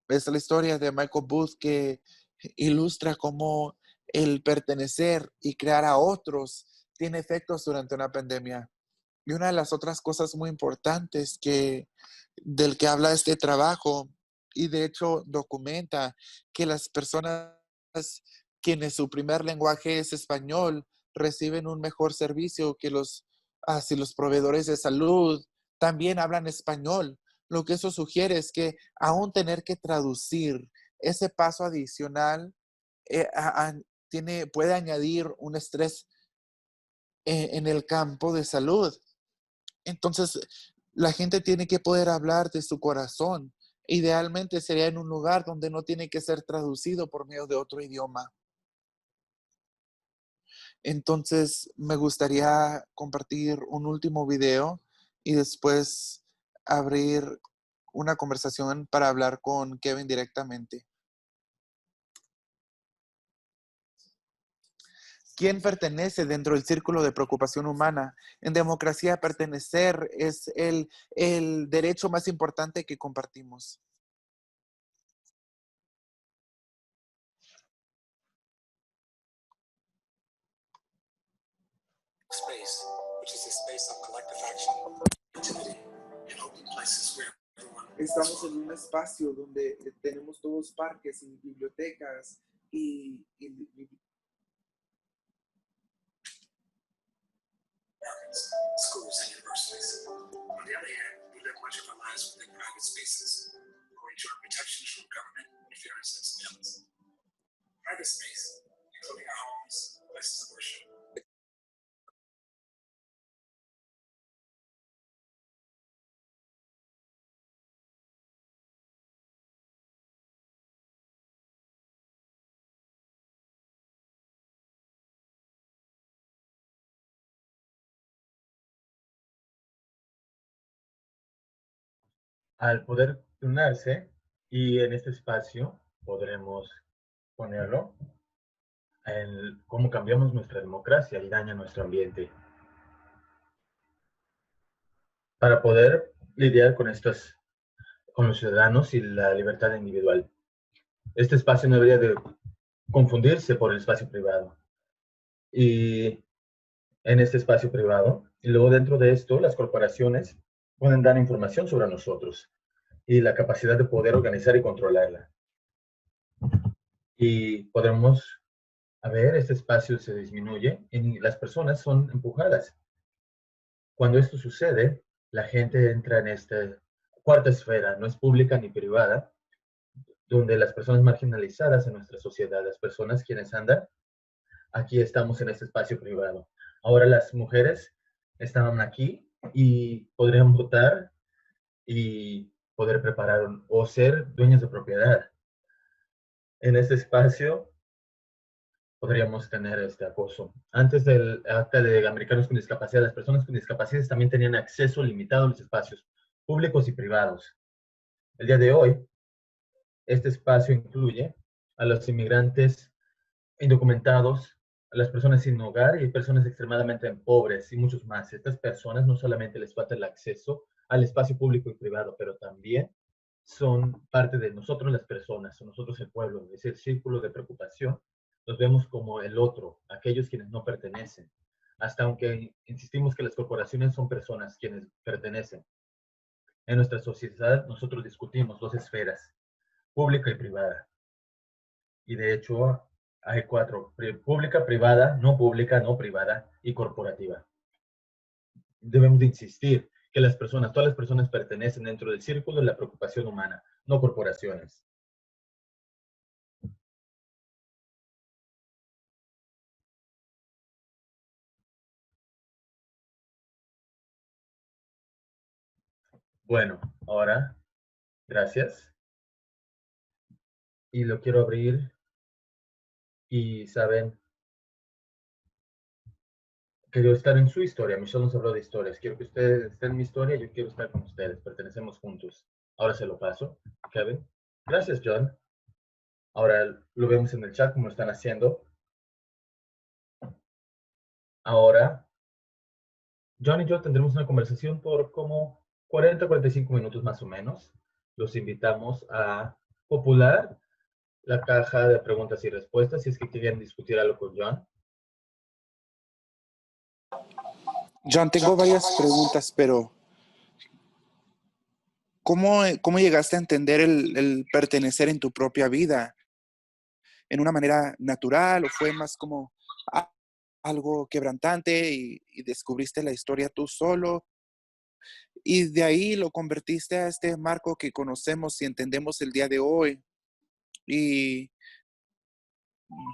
es la historia de Michael Booth que ilustra cómo el pertenecer y crear a otros tiene efectos durante una pandemia. Y una de las otras cosas muy importantes del que habla este trabajo, y de hecho documenta que las personas quienes su primer lenguaje es español reciben un mejor servicio que si los proveedores de salud también hablan español. Lo que eso sugiere es que aún tener que traducir ese paso adicional puede añadir un estrés en el campo de salud. Entonces, La gente tiene que poder hablar de su corazón. Idealmente sería en un lugar donde no tiene que ser traducido por medio de otro idioma. Entonces, me gustaría compartir un último video y después abrir una conversación para hablar con Kevin directamente. ¿Quién pertenece dentro del círculo de preocupación humana? En democracia, pertenecer es el derecho más importante que compartimos. Space, which is a space of collective action, activity, and open places where everyone Estamos en un espacio donde tenemos todos parques y bibliotecas y markets, schools, and universities. On the other hand, we live much of our lives within private spaces, where we enjoy protections from government interference and surveillance. Private space, including our homes, places of worship, Al poder turnarse y en este espacio podremos ponerlo en cómo cambiamos nuestra democracia y daña nuestro ambiente. Para poder lidiar con con los ciudadanos y la libertad individual. Este espacio no debería de confundirse por el espacio privado. Y en este espacio privado, y luego dentro de esto, las corporaciones pueden dar información sobre nosotros y la capacidad de poder organizar y controlarla. Y podremos, a ver, este espacio se disminuye y las personas son empujadas. Cuando esto sucede, la gente entra en esta cuarta esfera, no es pública ni privada, donde las personas marginalizadas en nuestra sociedad, las personas quienes andan, aquí estamos en este espacio privado. Ahora las mujeres estaban aquí y podrían votar y poder preparar o ser dueños de propiedad. En este espacio podríamos tener este acoso. Antes del acta de americanos con discapacidad, las personas con discapacidades también tenían acceso limitado a los espacios públicos y privados. El día de hoy, este espacio incluye a los inmigrantes indocumentados, a las personas sin hogar y personas extremadamente pobres y muchos más. Estas personas no solamente les falta el acceso al espacio público y privado, pero también son parte de nosotros las personas, o nosotros el pueblo, es el círculo de preocupación. Los vemos como el otro, aquellos quienes no pertenecen. Hasta aunque insistimos que las corporaciones son personas quienes pertenecen. En nuestra sociedad nosotros discutimos dos esferas, pública y privada. Y de hecho hay cuatro, pública, privada, no privada y corporativa. Debemos de insistir que las personas, todas las personas pertenecen dentro del círculo de la preocupación humana, no corporaciones. Bueno, ahora, gracias. Y lo quiero abrir y saben, quiero estar en su historia. Michelle nos habló de historias. Quiero que ustedes estén en mi historia, yo quiero estar con ustedes. Pertenecemos juntos. Ahora se lo paso. Kevin. Gracias, John. Ahora lo vemos en el chat como lo están haciendo. Ahora, John y yo tendremos una conversación por como 40-45 minutos más o menos. Los invitamos a popular la caja de preguntas y respuestas si es que quieren discutir algo con John. John, tengo varias preguntas, pero ¿cómo llegaste a entender el pertenecer en tu propia vida? ¿En una manera natural o fue más como algo quebrantante y descubriste la historia tú solo? Y de ahí lo convertiste a este marco que conocemos y entendemos el día de hoy. Y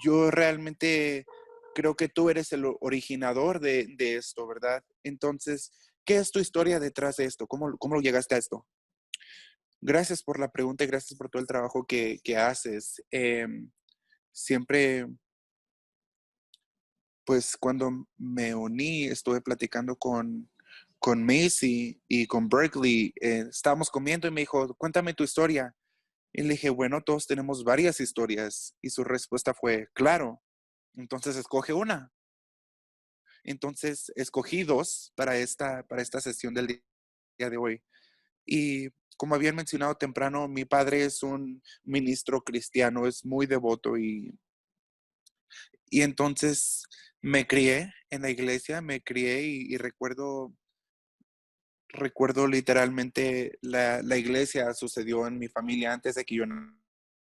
yo realmente creo que tú eres el originador de esto, ¿verdad? Entonces, ¿qué es tu historia detrás de esto? ¿Cómo llegaste a esto? Gracias por la pregunta y gracias por todo el trabajo que haces. Siempre, pues cuando me uní, estuve platicando con Macy y con Berkeley. Estábamos comiendo y me dijo, cuéntame tu historia. Y le dije, bueno, todos tenemos varias historias. Y su respuesta fue, claro. Entonces escoge una. Entonces escogí dos para esta sesión del día de hoy. Y como habían mencionado temprano, mi padre es un ministro cristiano, es muy devoto y entonces me crié en la iglesia, me crié y recuerdo literalmente la iglesia sucedió en mi familia antes de que yo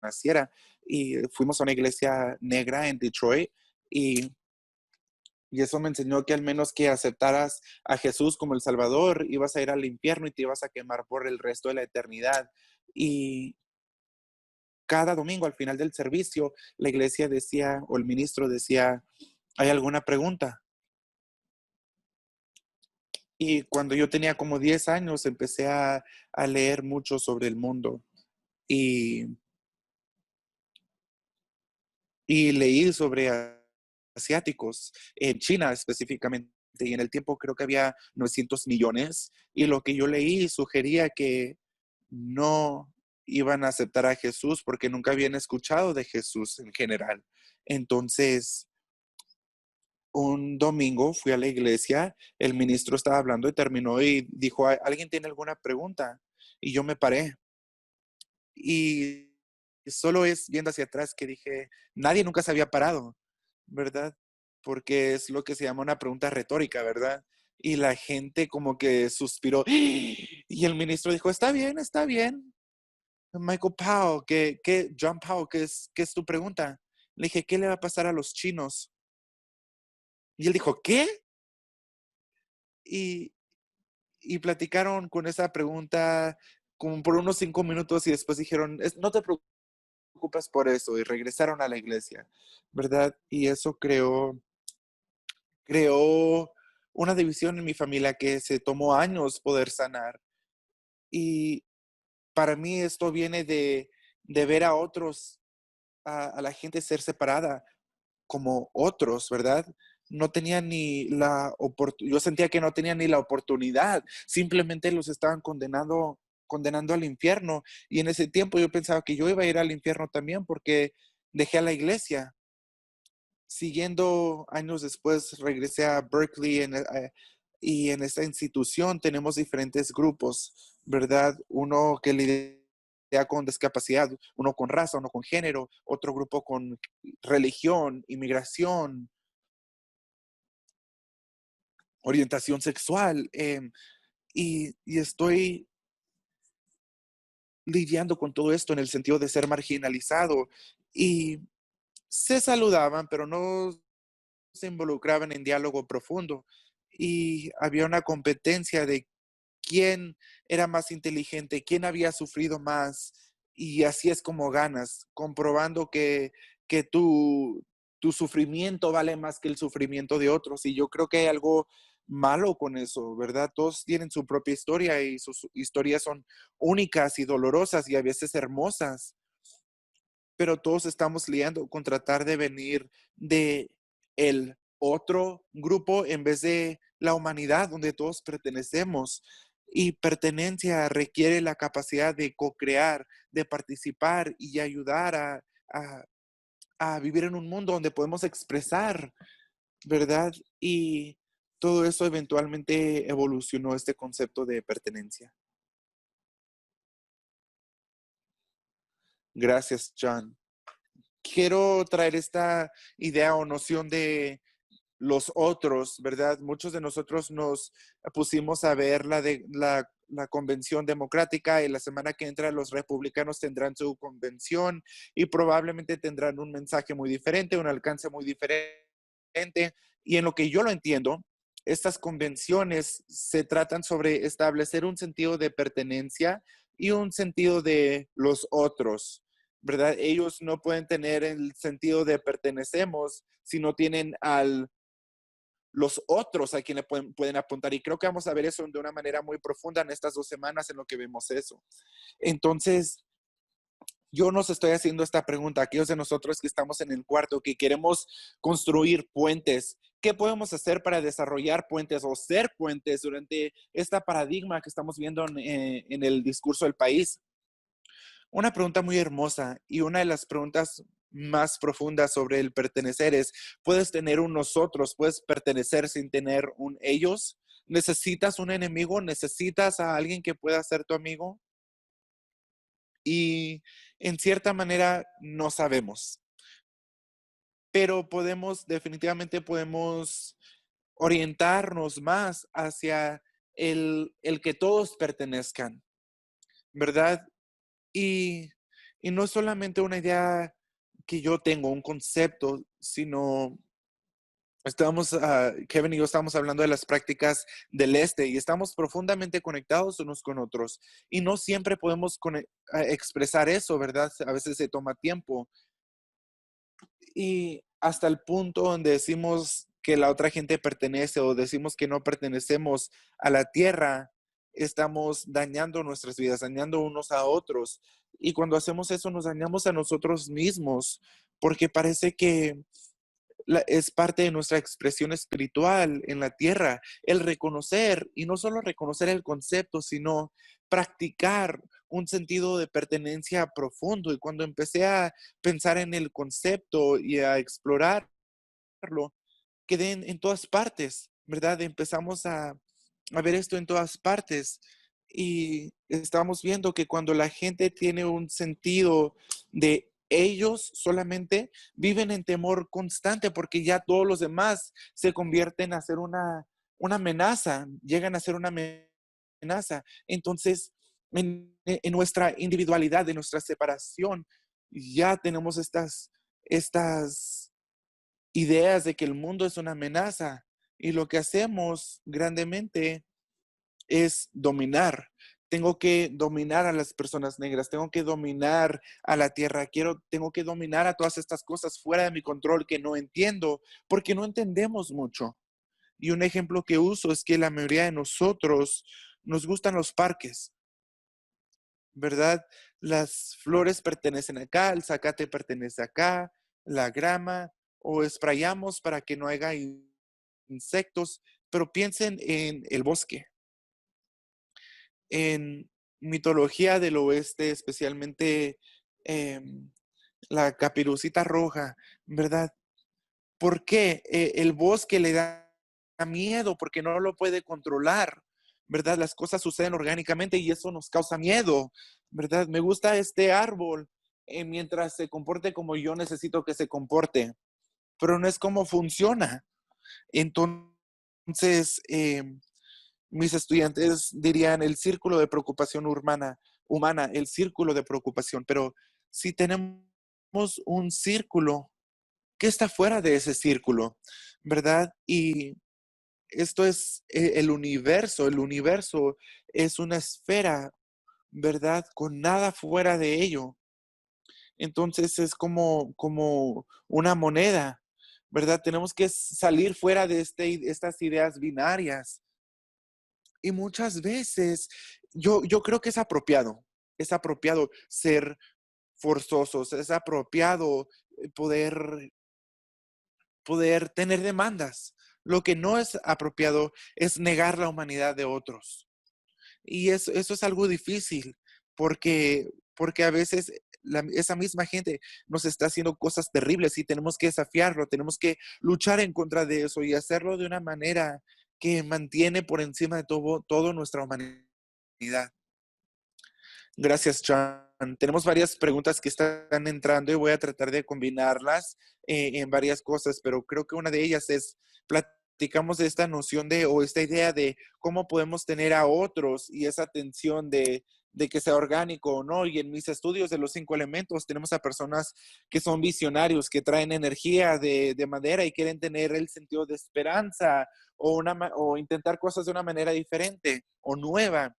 naciera y fuimos a una iglesia negra en Detroit y eso me enseñó que al menos que aceptaras a Jesús como el Salvador, ibas a ir al infierno y te ibas a quemar por el resto de la eternidad. Y cada domingo al final del servicio, la iglesia decía, o el ministro decía, ¿hay alguna pregunta? Y cuando yo tenía como 10 años, empecé a leer mucho sobre el mundo. Y, y leí sobre asiáticos, en China específicamente. Y en el tiempo creo que había 900 millones. Y lo que yo leí sugería que no iban a aceptar a Jesús porque nunca habían escuchado de Jesús en general. Entonces, un domingo fui a la iglesia, el ministro estaba hablando y terminó y dijo, ¿alguien tiene alguna pregunta? Y yo me paré. Y solo es viendo hacia atrás que dije, nadie nunca se había parado, ¿verdad? Porque es lo que se llama una pregunta retórica, ¿verdad? Y la gente como que suspiró. Y el ministro dijo, está bien, está bien. Michael Powell, John Powell, qué es tu pregunta? Le dije, ¿qué le va a pasar a los chinos? Y él dijo, ¿qué? Y, y platicaron con esa pregunta como por unos 5 minutos y después dijeron, no te preocupes por eso, y regresaron a la iglesia, ¿verdad? Y eso creó una división en mi familia que se tomó años poder sanar. Y para mí esto viene de ver a otros, a la gente ser separada como otros, ¿verdad? No tenían ni la oportunidad, yo sentía que no tenían ni la oportunidad, simplemente los estaban condenando al infierno. Y en ese tiempo yo pensaba que yo iba a ir al infierno también porque dejé a la iglesia. Siguiendo años después, regresé a Berkeley y en esta institución tenemos diferentes grupos, ¿verdad? Uno que lidia con discapacidad, uno con raza, uno con género, otro grupo con religión, inmigración, orientación sexual. Y estoy lidiando con todo esto en el sentido de ser marginalizado. Y se saludaban, pero no se involucraban en diálogo profundo. Y había una competencia de quién era más inteligente, quién había sufrido más. Y así es como ganas, comprobando que tu sufrimiento vale más que el sufrimiento de otros. Y yo creo que hay algo malo con eso, ¿verdad? Todos tienen su propia historia y sus historias son únicas y dolorosas y a veces hermosas, pero todos estamos liando con tratar de venir de el otro grupo en vez de la humanidad donde todos pertenecemos. Y pertenencia requiere la capacidad de co-crear, de participar y ayudar a, a vivir en un mundo donde podemos expresar, ¿verdad? Y todo eso eventualmente evolucionó este concepto de pertenencia. Gracias, John. Quiero traer esta idea o noción de los otros, ¿verdad? Muchos de nosotros nos pusimos a ver la convención democrática y la semana que entra los republicanos tendrán su convención y probablemente tendrán un mensaje muy diferente, un alcance muy diferente. Y en lo que yo lo entiendo, estas convenciones se tratan sobre establecer un sentido de pertenencia y un sentido de los otros, ¿verdad? Ellos no pueden tener el sentido de pertenecemos si no tienen al los otros a quien le pueden apuntar. Y creo que vamos a ver eso de una manera muy profunda en estas 2 semanas en lo que vemos eso. Entonces, yo nos estoy haciendo esta pregunta, aquellos de nosotros que estamos en el cuarto, que queremos construir puentes, ¿qué podemos hacer para desarrollar puentes o ser puentes durante esta paradigma que estamos viendo en el discurso del país? Una pregunta muy hermosa y una de las preguntas más profundas sobre el pertenecer es, ¿puedes tener un nosotros? ¿Puedes pertenecer sin tener un ellos? ¿Necesitas un enemigo? ¿Necesitas a alguien que pueda ser tu amigo? Y en cierta manera no sabemos, pero definitivamente podemos orientarnos más hacia el que todos pertenezcan, ¿verdad? Y, y no es solamente una idea que yo tengo, un concepto, sino Kevin y yo estábamos hablando de las prácticas del este y estamos profundamente conectados unos con otros y no siempre podemos expresar eso, ¿verdad? A veces se toma tiempo y hasta el punto donde decimos que la otra gente pertenece o decimos que no pertenecemos a la tierra, estamos dañando nuestras vidas, dañando unos a otros. Y cuando hacemos eso nos dañamos a nosotros mismos porque parece que es parte de nuestra expresión espiritual en la tierra, el reconocer, y no solo reconocer el concepto, sino practicar un sentido de pertenencia profundo. Y cuando empecé a pensar en el concepto y a explorarlo, quedé en todas partes, ¿verdad? Empezamos a ver esto en todas partes. Y estamos viendo que cuando la gente tiene un sentido de ellos solamente, viven en temor constante porque ya todos los demás se convierten a ser una amenaza, llegan a ser una amenaza. Entonces, en nuestra individualidad, en nuestra separación, ya tenemos estas ideas de que el mundo es una amenaza y lo que hacemos grandemente es dominar. Tengo que dominar a las personas negras, tengo que dominar a la tierra, tengo que dominar a todas estas cosas fuera de mi control que no entiendo, porque no entendemos mucho. Y un ejemplo que uso es que la mayoría de nosotros nos gustan los parques, ¿verdad? Las flores pertenecen acá, el zacate pertenece acá, la grama, o sprayamos para que no haya insectos, pero piensen en el bosque. En mitología del oeste, especialmente la caperucita roja, ¿verdad? ¿Por qué el bosque le da miedo? Porque no lo puede controlar, ¿verdad? Las cosas suceden orgánicamente y eso nos causa miedo, ¿verdad? Me gusta este árbol mientras se comporte como yo necesito que se comporte, pero no es como funciona. Entonces, mis estudiantes dirían el círculo de preocupación humana, el círculo de preocupación, pero si tenemos un círculo, ¿qué está fuera de ese círculo? ¿Verdad? Y esto es el universo es una esfera, ¿verdad? Con nada fuera de ello. Entonces es como una moneda, ¿verdad? Tenemos que salir fuera de estas ideas binarias. Y muchas veces yo creo que es apropiado ser forzosos, es apropiado poder tener demandas. Lo que no es apropiado es negar la humanidad de otros. Y eso es algo difícil porque a veces esa misma gente nos está haciendo cosas terribles y tenemos que desafiarlo, tenemos que luchar en contra de eso y hacerlo de una manera que mantiene por encima de todo nuestra humanidad. Gracias, John. Tenemos varias preguntas que están entrando y voy a tratar de combinarlas en varias cosas, pero creo que una de ellas es, platicamos de esta noción o esta idea de cómo podemos tener a otros y esa tensión de que sea orgánico o no. Y en mis estudios de los 5 elementos tenemos a personas que son visionarios, que traen energía de madera y quieren tener el sentido de esperanza o intentar cosas de una manera diferente o nueva.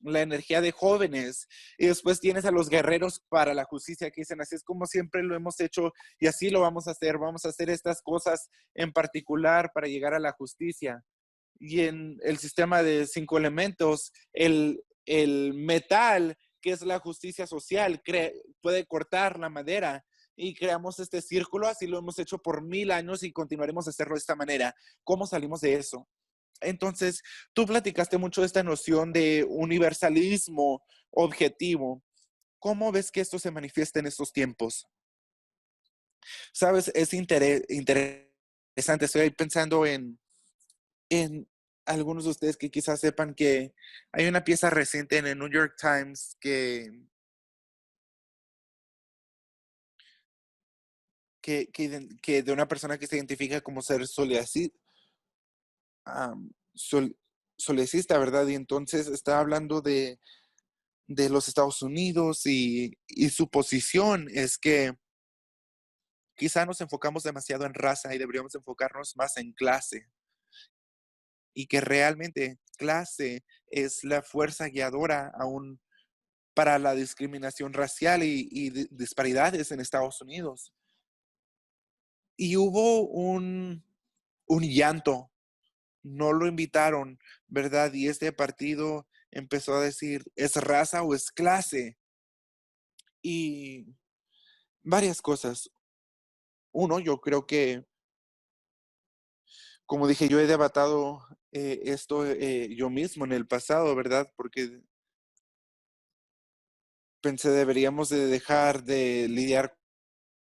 la energía de jóvenes, y después tienes a los guerreros para la justicia que dicen, así es como siempre lo hemos hecho y así lo vamos a hacer estas cosas en particular para llegar a la justicia. Y en el sistema de 5 elementos, el metal, que es la justicia social, puede cortar la madera y creamos este círculo, así lo hemos hecho por 1000 años y continuaremos a hacerlo de esta manera. ¿Cómo salimos de eso? Entonces, tú platicaste mucho de esta noción de universalismo objetivo. ¿Cómo ves que esto se manifiesta en estos tiempos? Sabes, es interesante. Estoy pensando en algunos de ustedes que quizás sepan que hay una pieza reciente en el New York Times que de una persona que se identifica como ser um, sol, solecista, ¿verdad? Y entonces está hablando de los Estados Unidos y su posición es que quizá nos enfocamos demasiado en raza y deberíamos enfocarnos más en clase. Y que realmente clase es la fuerza guiadora aún para la discriminación racial y disparidades en Estados Unidos. Y hubo un llanto, no lo invitaron, ¿verdad? Y este partido empezó a decir, ¿es raza o es clase? Y varias cosas. Uno, yo creo que, como dije, yo he debatado esto yo mismo en el pasado, ¿verdad? Porque pensé, deberíamos de dejar de lidiar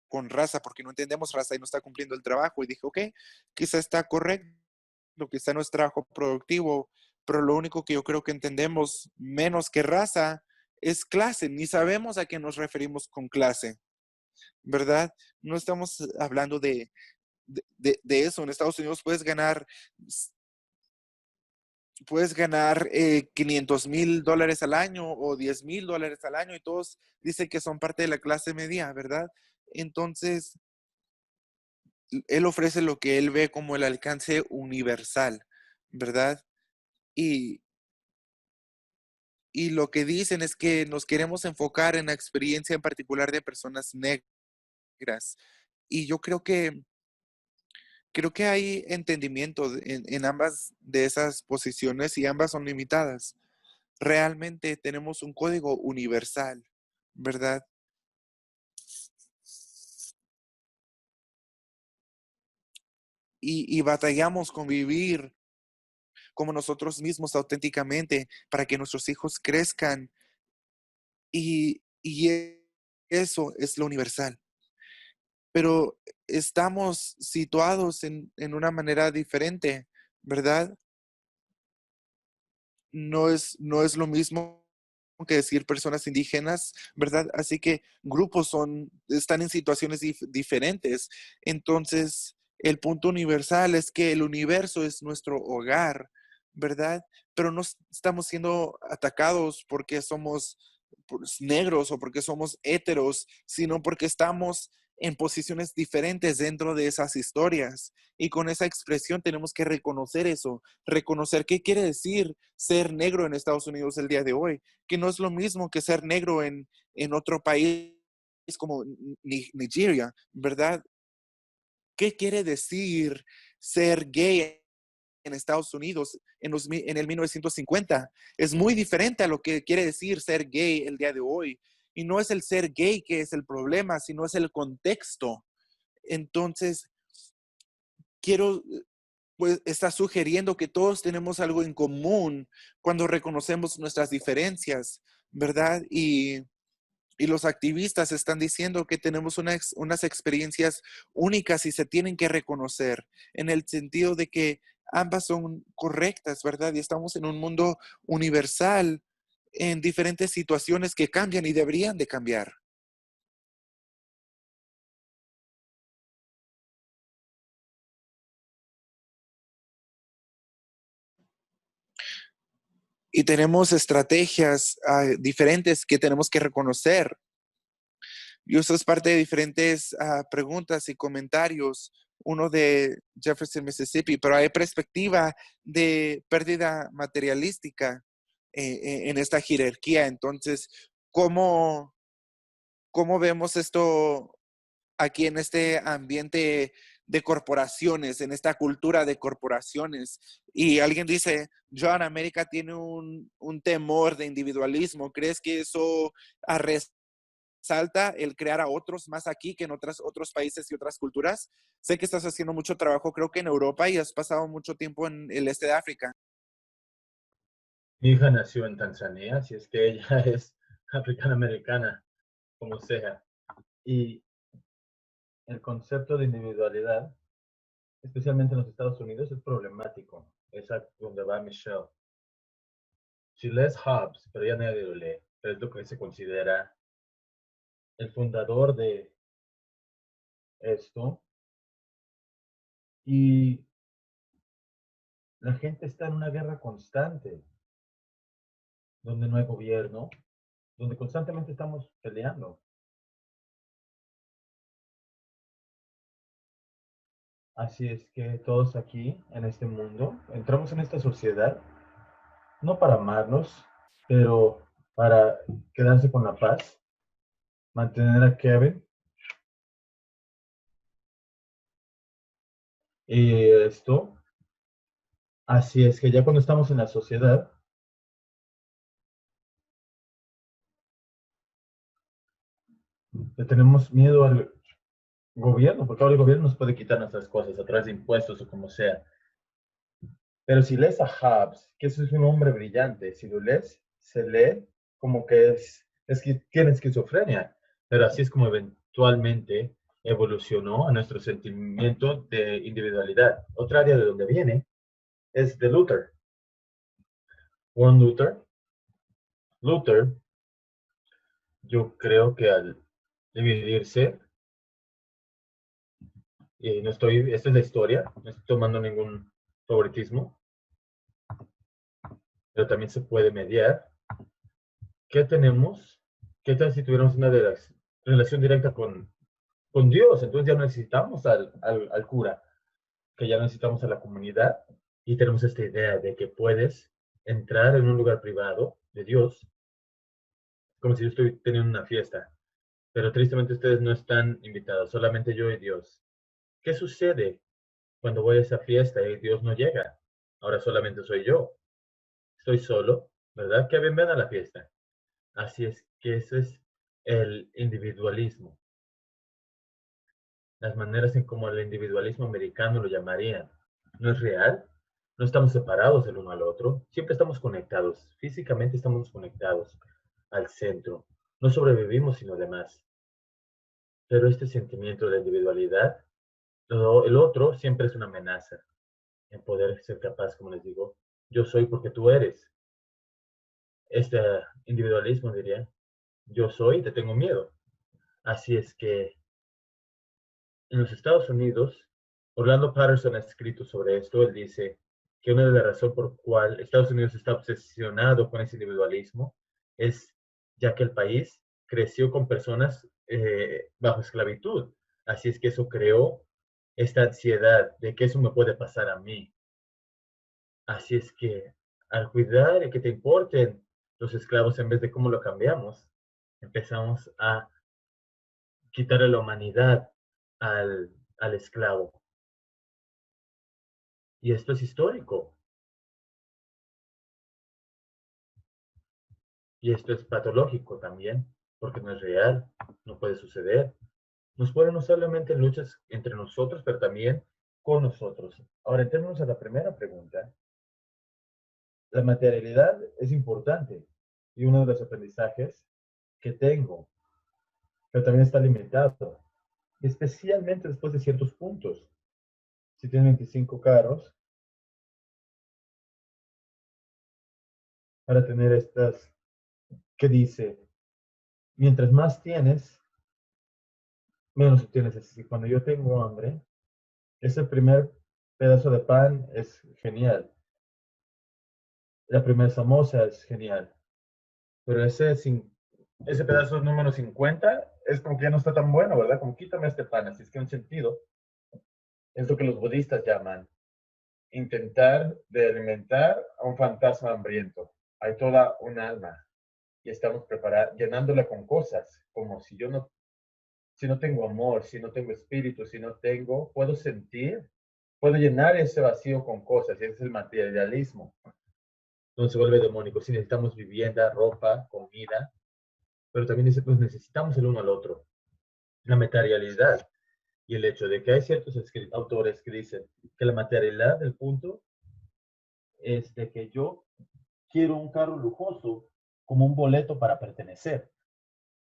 con raza porque no entendemos raza y no está cumpliendo el trabajo. Y dije, ok, quizá está correcto, quizá no es trabajo productivo, pero lo único que yo creo que entendemos menos que raza es clase. Ni sabemos a qué nos referimos con clase, ¿verdad? No estamos hablando de eso. En Estados Unidos puedes ganar $500,000 al año o $10,000 al año y todos dicen que son parte de la clase media, ¿verdad? Entonces, él ofrece lo que él ve como el alcance universal, ¿verdad? Y, y lo que dicen es que nos queremos enfocar en la experiencia en particular de personas negras. Y yo creo que hay entendimiento en ambas de esas posiciones y ambas son limitadas. Realmente tenemos un código universal, ¿verdad? Y batallamos con vivir como nosotros mismos auténticamente para que nuestros hijos crezcan y eso es lo universal. Pero estamos situados en una manera diferente, ¿verdad? No es lo mismo que decir personas indígenas, ¿verdad? Así que grupos están en situaciones diferentes. Entonces, el punto universal es que el universo es nuestro hogar, ¿verdad? Pero no estamos siendo atacados porque somos negros o porque somos héteros, sino porque estamos en posiciones diferentes dentro de esas historias. Y con esa expresión tenemos que reconocer eso, reconocer qué quiere decir ser negro en Estados Unidos el día de hoy, que no es lo mismo que ser negro en otro país como Nigeria, ¿verdad? ¿Qué quiere decir ser gay en Estados Unidos en el 1950? Es muy diferente a lo que quiere decir ser gay el día de hoy. Y no es el ser gay que es el problema, sino es el contexto. Entonces, quiero, pues, está sugiriendo que todos tenemos algo en común cuando reconocemos nuestras diferencias, ¿verdad? Y los activistas están diciendo que tenemos unas experiencias únicas y se tienen que reconocer en el sentido de que ambas son correctas, ¿verdad? Y estamos en un mundo universal en diferentes situaciones que cambian y deberían de cambiar. Y tenemos estrategias diferentes que tenemos que reconocer. Y eso es parte de diferentes preguntas y comentarios. Uno de Jefferson, Mississippi, pero hay perspectiva de pérdida materialística, en esta jerarquía. Entonces, ¿cómo vemos esto aquí en este ambiente de corporaciones, en esta cultura de corporaciones? Y alguien dice, John, América tiene un temor de individualismo. ¿Crees que eso resalta el crear a otros más aquí que en otros países y otras culturas? Sé que estás haciendo mucho trabajo, creo que en Europa, y has pasado mucho tiempo en el este de África. Mi hija nació en Tanzania, así es que ella es africana-americana, como sea. Y el concepto de individualidad, especialmente en los Estados Unidos, es problemático. Es a donde va Michelle. Si lees Hobbes, pero ya nadie lo lee, pero es lo que se considera el fundador de esto. Y la gente está en una guerra constante, donde no hay gobierno, donde constantemente estamos peleando. Así es que todos aquí, en este mundo, entramos en esta sociedad, no para amarnos, pero para quedarse con la paz, mantener a Kevin. Y esto, así es que ya cuando estamos en la sociedad, le tenemos miedo al gobierno, porque ahora el gobierno nos puede quitar nuestras cosas a través de impuestos o como sea. Pero si lees a Hobbes, que eso es un hombre brillante, si lo lees, se lee como que es que tiene esquizofrenia, pero así es como eventualmente evolucionó a nuestro sentimiento de individualidad. Otra área de donde viene es de Luther. Juan Luther. Luther, yo creo que al dividirse, y no estoy, esta es la historia, no estoy tomando ningún favoritismo, pero también se puede mediar. ¿Qué tenemos? ¿Qué tal si tuviéramos una relación directa con Dios? Entonces ya no necesitamos al cura, que ya no necesitamos a la comunidad y tenemos esta idea de que puedes entrar en un lugar privado de Dios, como si yo estoy teniendo una fiesta, pero tristemente ustedes no están invitados, solamente yo y Dios. ¿Qué sucede cuando voy a esa fiesta y Dios no llega? Ahora solamente soy yo. Estoy solo, ¿verdad? Que bien ven a la fiesta. Así es que eso es el individualismo. Las maneras en cómo el individualismo americano lo llamarían. No es real, no estamos separados el uno al otro, siempre estamos conectados, físicamente estamos conectados al centro. No sobrevivimos sino demás. Pero este sentimiento de individualidad, el otro siempre es una amenaza en poder ser capaz, como les digo, yo soy porque tú eres. Este individualismo diría, yo soy y te tengo miedo. Así es que en los Estados Unidos, Orlando Patterson ha escrito sobre esto. Él dice que una de las razones por cual Estados Unidos está obsesionado con ese individualismo es ya que el país creció con personas bajo esclavitud. Así es que eso creó esta ansiedad de que eso me puede pasar a mí. Así es que al cuidar y que te importen los esclavos en vez de cómo lo cambiamos, empezamos a quitarle la humanidad al esclavo. Y esto es histórico. Y esto es patológico también, porque no es real, no puede suceder. Nos pueden no solamente en luchas entre nosotros, pero también con nosotros. Ahora, en términos a la primera pregunta, la materialidad es importante y uno de los aprendizajes que tengo, pero también está limitado, especialmente después de ciertos puntos. Si tienen 25 carros, para tener estas, que dice, mientras más tienes, menos obtienes. Así que cuando yo tengo hambre, ese primer pedazo de pan es genial. La primera samosa es genial. Pero ese pedazo número 50 es como que ya no está tan bueno, ¿verdad? Como quítame este pan. Así es que en un sentido, es lo que los budistas llaman intentar de alimentar a un fantasma hambriento. hay toda un alma y estamos llenándola con cosas, como si no tengo amor, si no tengo espíritu, puedo sentir, puedo llenar ese vacío con cosas, y ese es el materialismo, donde se vuelve demónico. Si necesitamos vivienda, ropa, comida, pero también pues necesitamos el uno al otro. La materialidad y el hecho de que hay ciertos autores que dicen que la materialidad del punto es de que yo quiero un carro lujoso como un boleto para pertenecer.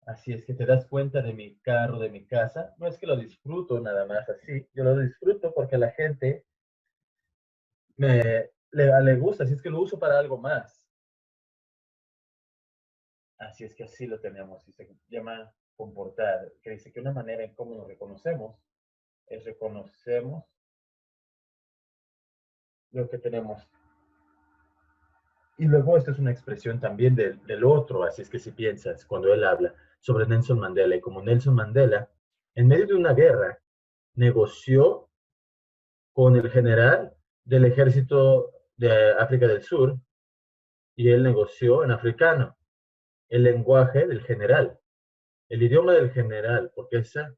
Así es que te das cuenta de mi carro, de mi casa. No es que lo disfruto nada más así. Yo lo disfruto porque a la gente le gusta. Así es que lo uso para algo más. Así es que así lo tenemos. Y se llama comportar. Que dice que una manera en cómo nos reconocemos es reconocemos lo que tenemos. Y luego esta es una expresión también del otro. Así es que si piensas, cuando él habla sobre Nelson Mandela, y como Nelson Mandela, en medio de una guerra, negoció con el general del ejército de África del Sur y él negoció en africano el lenguaje del general, el idioma del general, porque esa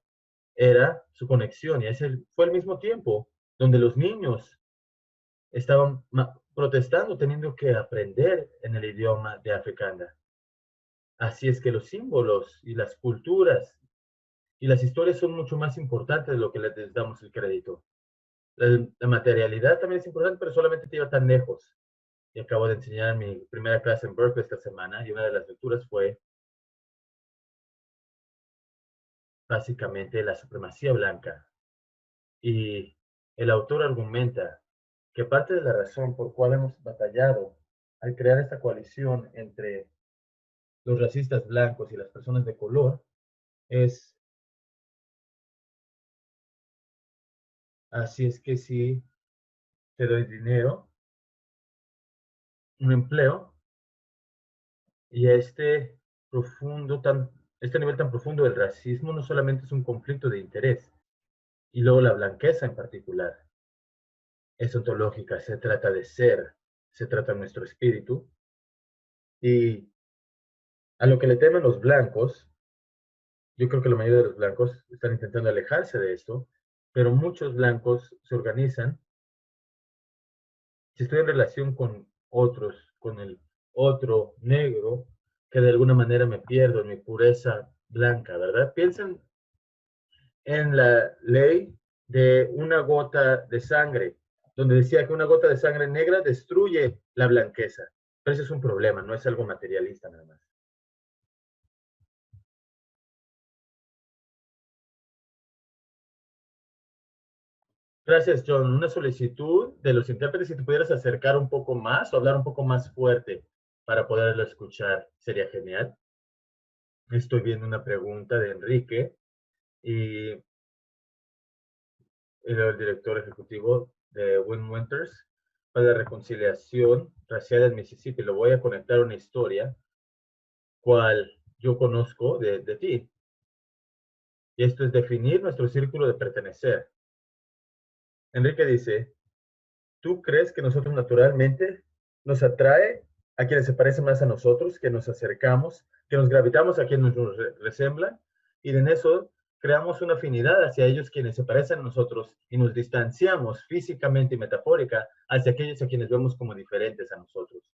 era su conexión y ese fue el mismo tiempo donde los niños estaban protestando, teniendo que aprender en el idioma de africana. Así es que los símbolos y las culturas y las historias son mucho más importantes de lo que les damos el crédito. La materialidad también es importante, pero solamente te lleva tan lejos. Y acabo de enseñar mi primera clase en Berkeley esta semana y una de las lecturas fue básicamente la supremacía blanca. Y el autor argumenta que parte de la razón por cual hemos batallado al crear esta coalición entre los racistas blancos y las personas de color es, así es que si te doy dinero, un empleo, y este nivel tan profundo del racismo no solamente es un conflicto de interés, y luego la blanqueza en particular es ontológica, se trata de ser, se trata de nuestro espíritu, y a lo que le temen los blancos, yo creo que la mayoría de los blancos están intentando alejarse de esto, pero muchos blancos se organizan. Si estoy en relación con otros, con el otro negro, que de alguna manera me pierdo en mi pureza blanca, ¿verdad? Piensen en la ley de una gota de sangre, donde decía que una gota de sangre negra destruye la blanqueza. Pero ese es un problema, no es algo materialista nada más. Gracias, John. Una solicitud de los intérpretes, si te pudieras acercar un poco más o hablar un poco más fuerte para poderlo escuchar, sería genial. Estoy viendo una pregunta de Enrique y el director ejecutivo de Win Winters para la reconciliación racial en Mississippi. Lo voy a conectar a una historia cual yo conozco de ti. Y esto es definir nuestro círculo de pertenecer. Enrique dice, ¿tú crees que nosotros naturalmente nos atrae a quienes se parecen más a nosotros, que nos acercamos, que nos gravitamos a quienes nos resemblan? Y en eso creamos una afinidad hacia ellos quienes se parecen a nosotros y nos distanciamos físicamente y metafórica hacia aquellos a quienes vemos como diferentes a nosotros.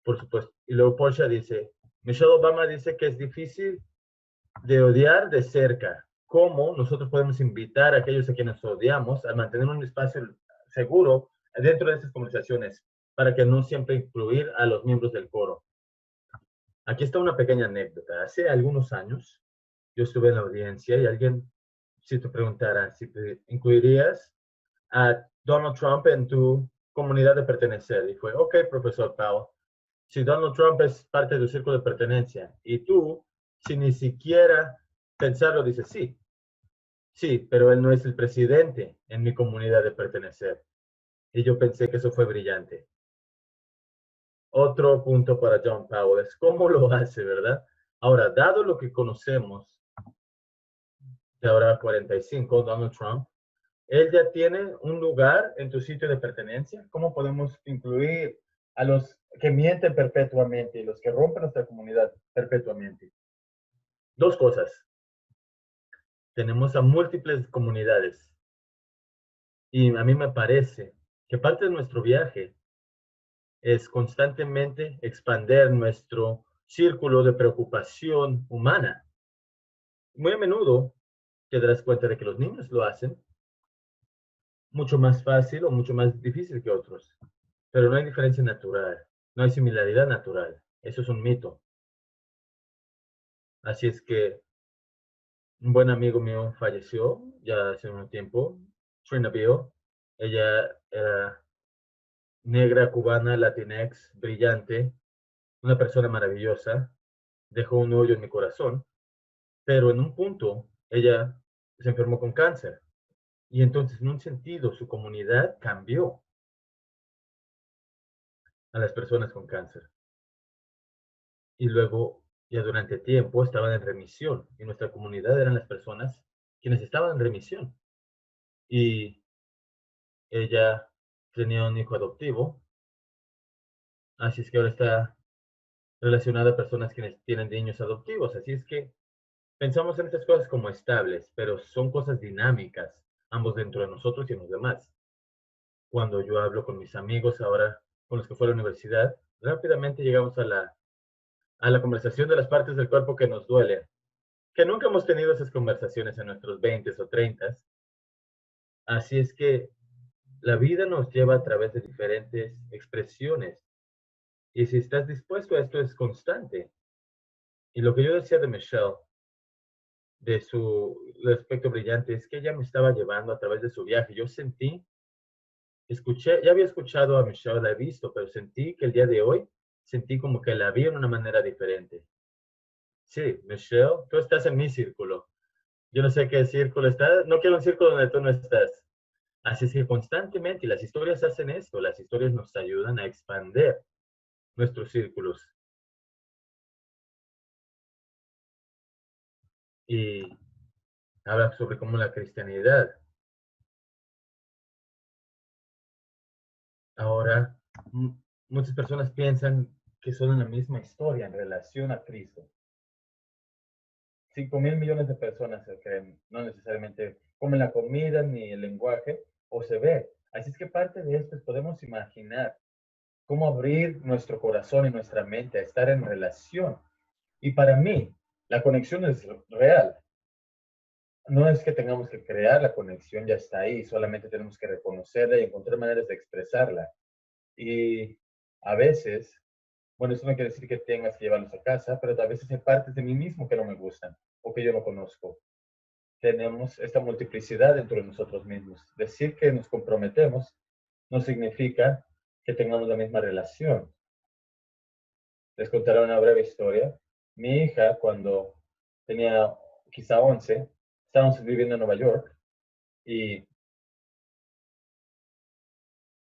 Por supuesto. Y luego Porsche dice, Michelle Obama dice que es difícil de odiar de cerca. ¿Cómo nosotros podemos invitar a aquellos a quienes odiamos a mantener un espacio seguro dentro de esas conversaciones para que no siempre incluir a los miembros del coro? Aquí está una pequeña anécdota. Hace algunos años yo estuve en la audiencia y alguien, si te preguntara si te incluirías a Donald Trump en tu comunidad de pertenecer, y fue, ok, profesor Powell, si Donald Trump es parte de tu círculo de pertenencia y tú, sin ni siquiera pensarlo, dices sí, sí, pero él no es el presidente en mi comunidad de pertenecer. Y yo pensé que eso fue brillante. Otro punto para John Powell es cómo lo hace, ¿verdad? Ahora, dado lo que conocemos de ahora 45, Donald Trump, él ya tiene un lugar en tu sitio de pertenencia. ¿Cómo podemos incluir a los que mienten perpetuamente y los que rompen nuestra comunidad perpetuamente. Dos cosas. Tenemos a múltiples comunidades y a mí me parece que parte de nuestro viaje es constantemente expandir nuestro círculo de preocupación humana. Muy a menudo te darás cuenta de que los niños lo hacen mucho más fácil o mucho más difícil que otros, pero no hay diferencia natural, no hay similaridad natural. Eso es un mito. Así es que un buen amigo mío falleció ya hace un tiempo, Trina Beale. Ella era negra, cubana, latinex, brillante, una persona maravillosa. Dejó un hoyo en mi corazón, pero en un punto ella se enfermó con cáncer. Y entonces, en un sentido, su comunidad cambió a las personas con cáncer. Y luego, ya durante tiempo, estaban en remisión. Y nuestra comunidad eran las personas quienes estaban en remisión. Y ella tenía un hijo adoptivo. Así es que ahora está relacionada a personas quienes tienen niños adoptivos. Así es que pensamos en estas cosas como estables, pero son cosas dinámicas, ambos dentro de nosotros y en los demás. Cuando yo hablo con mis amigos ahora, con los que fue a la universidad, rápidamente llegamos a la conversación de las partes del cuerpo que nos duelen, que nunca hemos tenido esas conversaciones en nuestros 20 o 30. Así es que la vida nos lleva a través de diferentes expresiones. Y si estás dispuesto a esto, es constante. Y lo que yo decía de Michelle, de su aspecto brillante, es que ella me estaba llevando a través de su viaje. Yo sentí, escuché, ya había escuchado a Michelle, la he visto, pero sentí que el día de hoy, sentí como que la vi de una manera diferente. Sí, Michelle, tú estás en mi círculo. Yo no sé qué círculo estás, no quiero un círculo donde tú no estás. Así es que constantemente, y las historias hacen esto, las historias nos ayudan a expandir nuestros círculos. Y habla sobre cómo la cristianidad ahora, muchas personas piensan que son en la misma historia en relación a Cristo. 5.000 millones de personas se creen, no necesariamente comen la comida ni el lenguaje, o se ve. Así es que parte de esto es podemos imaginar cómo abrir nuestro corazón y nuestra mente a estar en relación. Y para mí, la conexión es real. No es que tengamos que crear la conexión, ya está ahí, solamente tenemos que reconocerla y encontrar maneras de expresarla. Y a veces, bueno, eso no quiere decir que tengas que llevarlos a casa, pero a veces hay partes de mí mismo que no me gustan o que yo no conozco. Tenemos esta multiplicidad dentro de nosotros mismos. Decir que nos comprometemos no significa que tengamos la misma relación. Les contaré una breve historia. Mi hija, cuando tenía quizá 11, estábamos viviendo en Nueva York y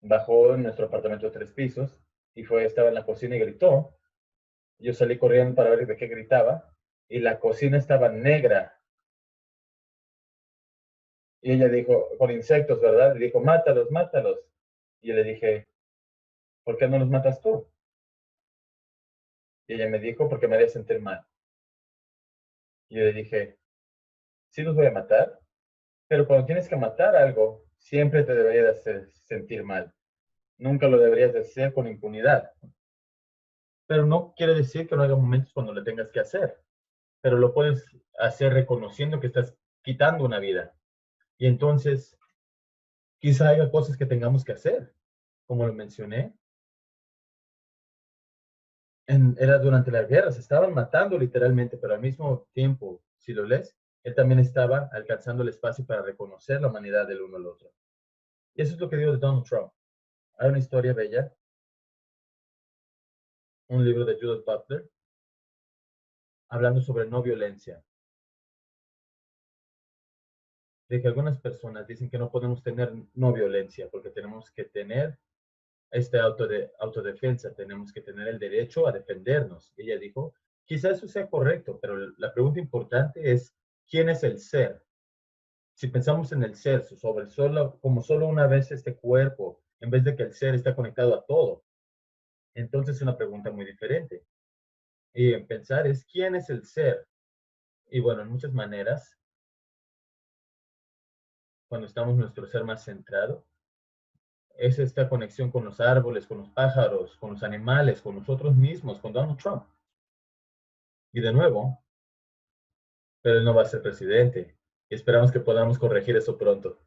bajó en nuestro apartamento de 3 pisos y estaba en la cocina y gritó. Yo salí corriendo para ver de qué gritaba y la cocina estaba negra. Y ella dijo, con insectos, ¿verdad? Y dijo, mátalos, mátalos. Y yo le dije, ¿por qué no los matas tú? Y ella me dijo, porque me haría sentir mal. Y yo le dije, sí los voy a matar, pero cuando tienes que matar algo, siempre te debería de hacer sentir mal. Nunca lo deberías de hacer con impunidad. Pero no quiere decir que no haya momentos cuando lo tengas que hacer. Pero lo puedes hacer reconociendo que estás quitando una vida. Y entonces, quizá haya cosas que tengamos que hacer. Como lo mencioné, era durante la guerra, se estaban matando literalmente, pero al mismo tiempo, si lo lees, él también estaba alcanzando el espacio para reconocer la humanidad del uno al otro. Y eso es lo que digo de Donald Trump. Hay una historia bella, un libro de Judith Butler, hablando sobre no violencia. De que algunas personas dicen que no podemos tener no violencia, porque tenemos que tener autodefensa, tenemos que tener el derecho a defendernos. Ella dijo, quizás eso sea correcto, pero la pregunta importante es, ¿quién es el ser? Si pensamos en el ser como solo una vez este cuerpo, en vez de que el ser está conectado a todo, Entonces es una pregunta muy diferente. Y en pensar es, ¿quién es el ser? Y bueno, en muchas maneras, cuando estamos en nuestro ser más centrado, es esta conexión con los árboles, con los pájaros, con los animales, con nosotros mismos, con Donald Trump. Y de nuevo, pero él no va a ser presidente. Y esperamos que podamos corregir eso pronto.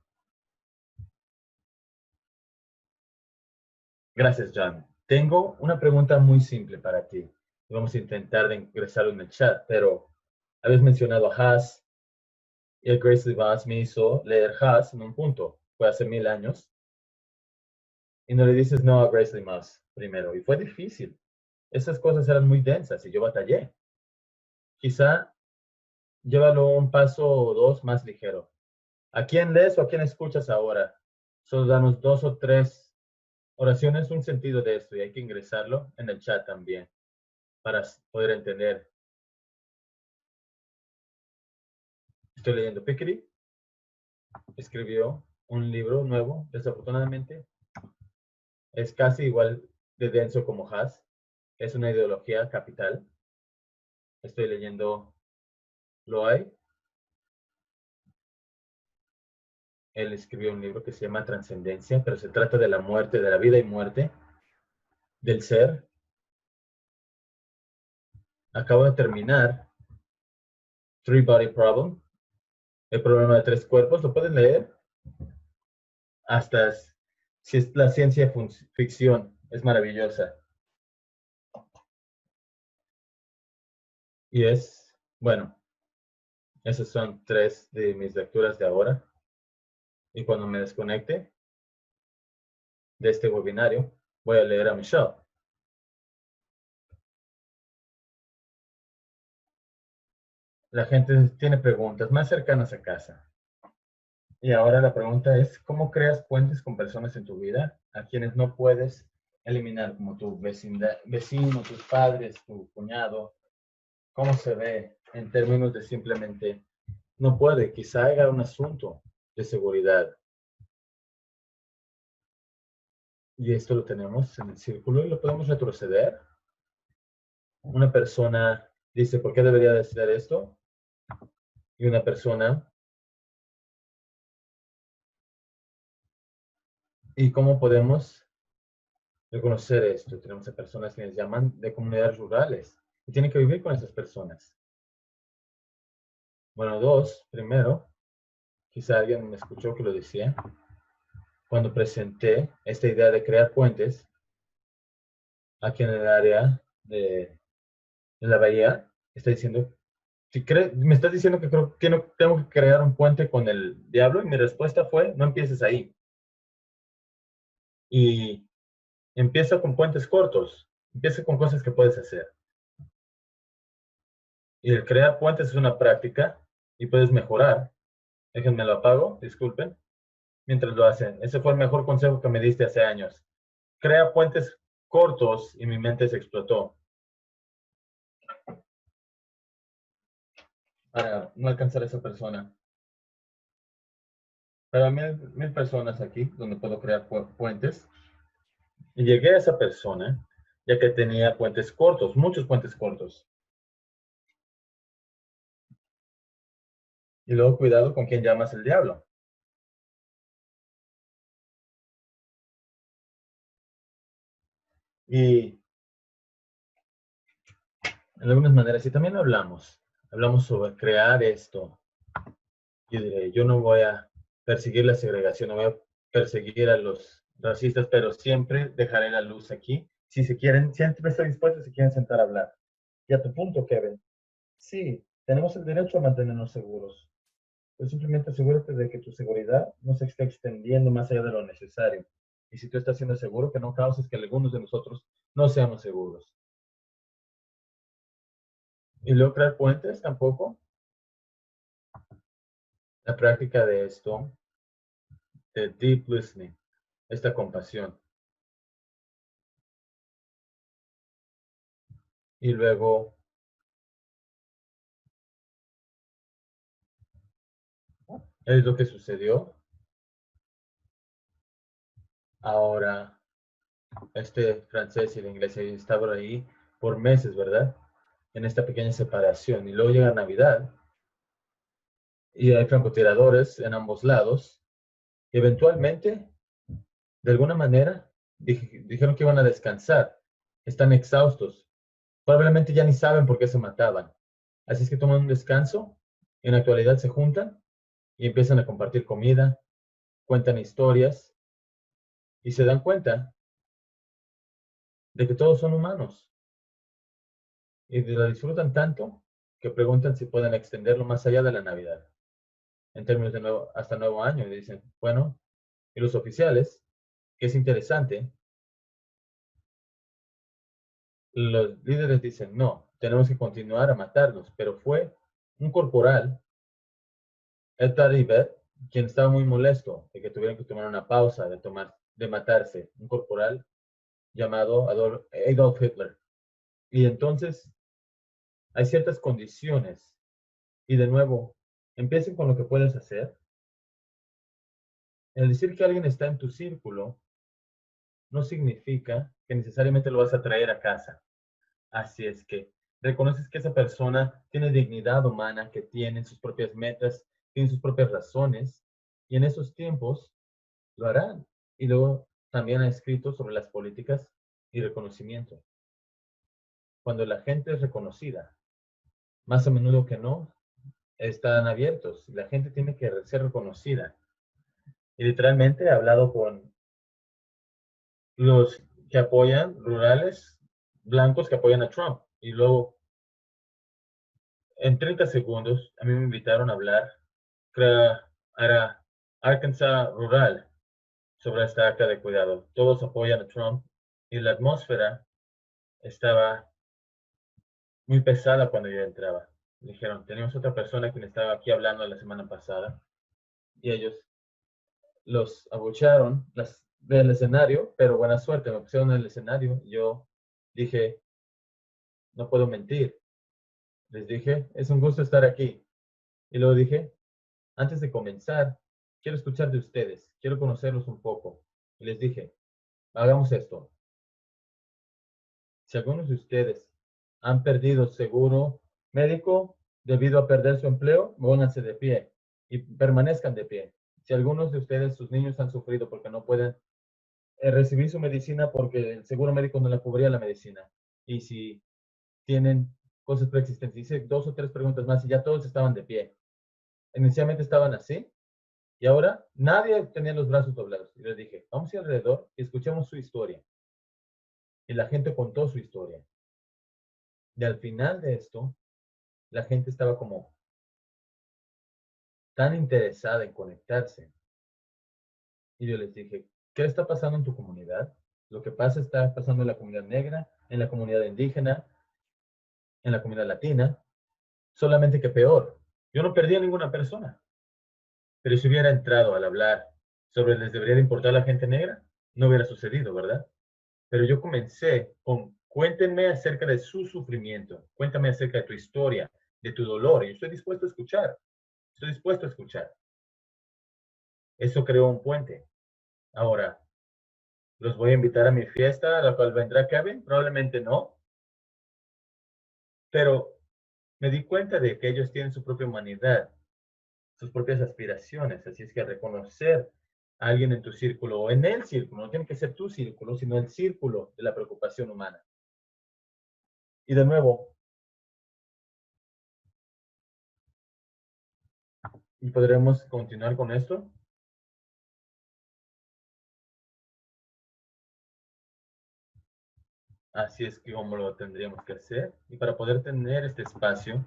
Gracias, John. Tengo una pregunta muy simple para ti. Vamos a intentar de ingresarlo en el chat, pero habéis mencionado a Haas y el Grace Vaz me hizo leer Haas en un punto. Fue hace 1000 años. Y no le dices no a Grace más primero. Y fue difícil. Esas cosas eran muy densas y yo batallé. Quizá llévalo un paso o dos más ligero. ¿A quién lees o a quién escuchas ahora? Solo danos 2 o 3 oraciones, un sentido de esto y hay que ingresarlo en el chat también para poder entender. Estoy leyendo Piketty. Escribió un libro nuevo, desafortunadamente. Es casi igual de denso como Haas. Es una ideología capital. Estoy leyendo Loay. Él escribió un libro que se llama Trascendencia, pero se trata de la muerte, de la vida y muerte, del ser. Acabo de terminar Three Body Problem, el problema de 3 cuerpos. Lo pueden leer hasta si es la ciencia ficción. Es maravillosa. Y es, bueno, esas son 3 de mis lecturas de ahora. Y cuando me desconecte de este webinario, voy a leer a Michelle. La gente tiene preguntas más cercanas a casa. Y ahora la pregunta es, ¿cómo creas puentes con personas en tu vida a quienes no puedes eliminar, como tu vecino, tus padres, tu cuñado? ¿Cómo se ve en términos de simplemente no puede? Quizá haya un asunto de seguridad. Y esto lo tenemos en el círculo y lo podemos retroceder. Una persona dice, ¿por qué debería de hacer esto? Y una persona, ¿y cómo podemos reconocer esto? Tenemos a personas que les llaman de comunidades rurales y tienen que vivir con esas personas. Bueno, 2, primero, quizá alguien me escuchó que lo decía, cuando presenté esta idea de crear puentes aquí en el área de la bahía, está diciendo, me estás diciendo que creo que no tengo que crear un puente con el diablo, y mi respuesta fue, no empieces ahí. Y empieza con puentes cortos, empieza con cosas que puedes hacer. Y el crear puentes es una práctica y puedes mejorar. Déjenme lo apago, disculpen, mientras lo hacen. Ese fue el mejor consejo que me diste hace años. Crea puentes cortos y mi mente se explotó. Para no alcanzar a esa persona. Pero 1000 personas aquí donde puedo crear puentes. Y llegué a esa persona ya que tenía puentes cortos, muchos puentes cortos. Y luego cuidado con quién llamas el diablo. Y en algunas maneras, y también hablamos sobre crear esto. Yo diré, yo no voy a perseguir la segregación, no voy a perseguir a los racistas, pero siempre dejaré la luz aquí. Si se quieren, siempre estoy dispuesto, si quieren sentar a hablar. Y a tu punto, Kevin, sí, tenemos el derecho a mantenernos seguros. Pero simplemente asegúrate de que tu seguridad no se esté extendiendo más allá de lo necesario. Y si tú estás siendo seguro, que no causes que algunos de nosotros no seamos seguros. Y luego crear puentes tampoco. La práctica de esto, de deep listening, esta compasión. Y luego, es lo que sucedió. Ahora francés y el inglés estaban ahí por meses, ¿verdad? En esta pequeña separación. Y luego llega Navidad y hay francotiradores en ambos lados. Y eventualmente, de alguna manera, dijeron que iban a descansar. Están exhaustos. Probablemente ya ni saben por qué se mataban. Así es que toman un descanso. En la actualidad se juntan y empiezan a compartir comida, cuentan historias y se dan cuenta de que todos son humanos. Y la disfrutan tanto que preguntan si pueden extenderlo más allá de la Navidad. En términos de hasta nuevo año. Y dicen, bueno, y los oficiales, que es interesante, los líderes dicen, no, tenemos que continuar a matarnos, pero fue un corporal, Ed River, quien estaba muy molesto de que tuvieran que tomar una pausa de matarse, un corporal llamado Adolf Hitler. Y entonces hay ciertas condiciones, y de nuevo, empiecen con lo que puedes hacer. El decir que alguien está en tu círculo no significa que necesariamente lo vas a traer a casa. Así es que reconoces que esa persona tiene dignidad humana, que tiene sus propias metas, tiene sus propias razones, y en esos tiempos lo harán. Y luego también ha escrito sobre las políticas y reconocimiento. Cuando la gente es reconocida, más a menudo que no, están abiertos. La gente tiene que ser reconocida. Y literalmente he hablado con los que apoyan rurales blancos que apoyan a Trump. Y luego, en 30 segundos, a mí me invitaron a hablar, era Arkansas rural, sobre esta acta de cuidado. Todos apoyan a Trump y la atmósfera estaba muy pesada cuando yo entraba. Dijeron, tenemos otra persona que estaba aquí hablando la semana pasada y ellos los abuchearon del escenario, pero buena suerte, me pusieron en el escenario. Yo dije, no puedo mentir. Les dije, es un gusto estar aquí. Y luego dije, antes de comenzar, quiero escuchar de ustedes, quiero conocerlos un poco. Y les dije, hagamos esto. Si algunos de ustedes han perdido seguro médico debido a perder su empleo, pónganse de pie y permanezcan de pie. Si algunos de ustedes, sus niños han sufrido porque no pueden recibir su medicina porque el seguro médico no le cubría la medicina. Y si tienen cosas preexistentes, hice 2 o 3 preguntas más y ya todos estaban de pie. Inicialmente estaban así y ahora nadie tenía los brazos doblados. Y les dije, vamos a ir alrededor y escuchemos su historia. Y la gente contó su historia. Y al final de esto, la gente estaba como tan interesada en conectarse. Y yo les dije, ¿qué está pasando en tu comunidad? Lo que pasa está pasando en la comunidad negra, en la comunidad indígena, en la comunidad latina, solamente que peor. Yo no perdí a ninguna persona. Pero si hubiera entrado al hablar sobre les debería de importar la gente negra, no hubiera sucedido, ¿verdad? Pero yo comencé con, cuéntenme acerca de su sufrimiento, cuéntame acerca de tu historia, de tu dolor, y yo estoy dispuesto a escuchar, estoy dispuesto a escuchar. Eso creó un puente. Ahora, ¿los voy a invitar a mi fiesta a la cual vendrá Kevin? Probablemente no, pero me di cuenta de que ellos tienen su propia humanidad, sus propias aspiraciones, así es que reconocer a alguien en tu círculo o en el círculo, no tiene que ser tu círculo, sino el círculo de la preocupación humana. Y de nuevo, ¿y podremos continuar con esto? Así es que como lo tendríamos que hacer. Y para poder tener este espacio,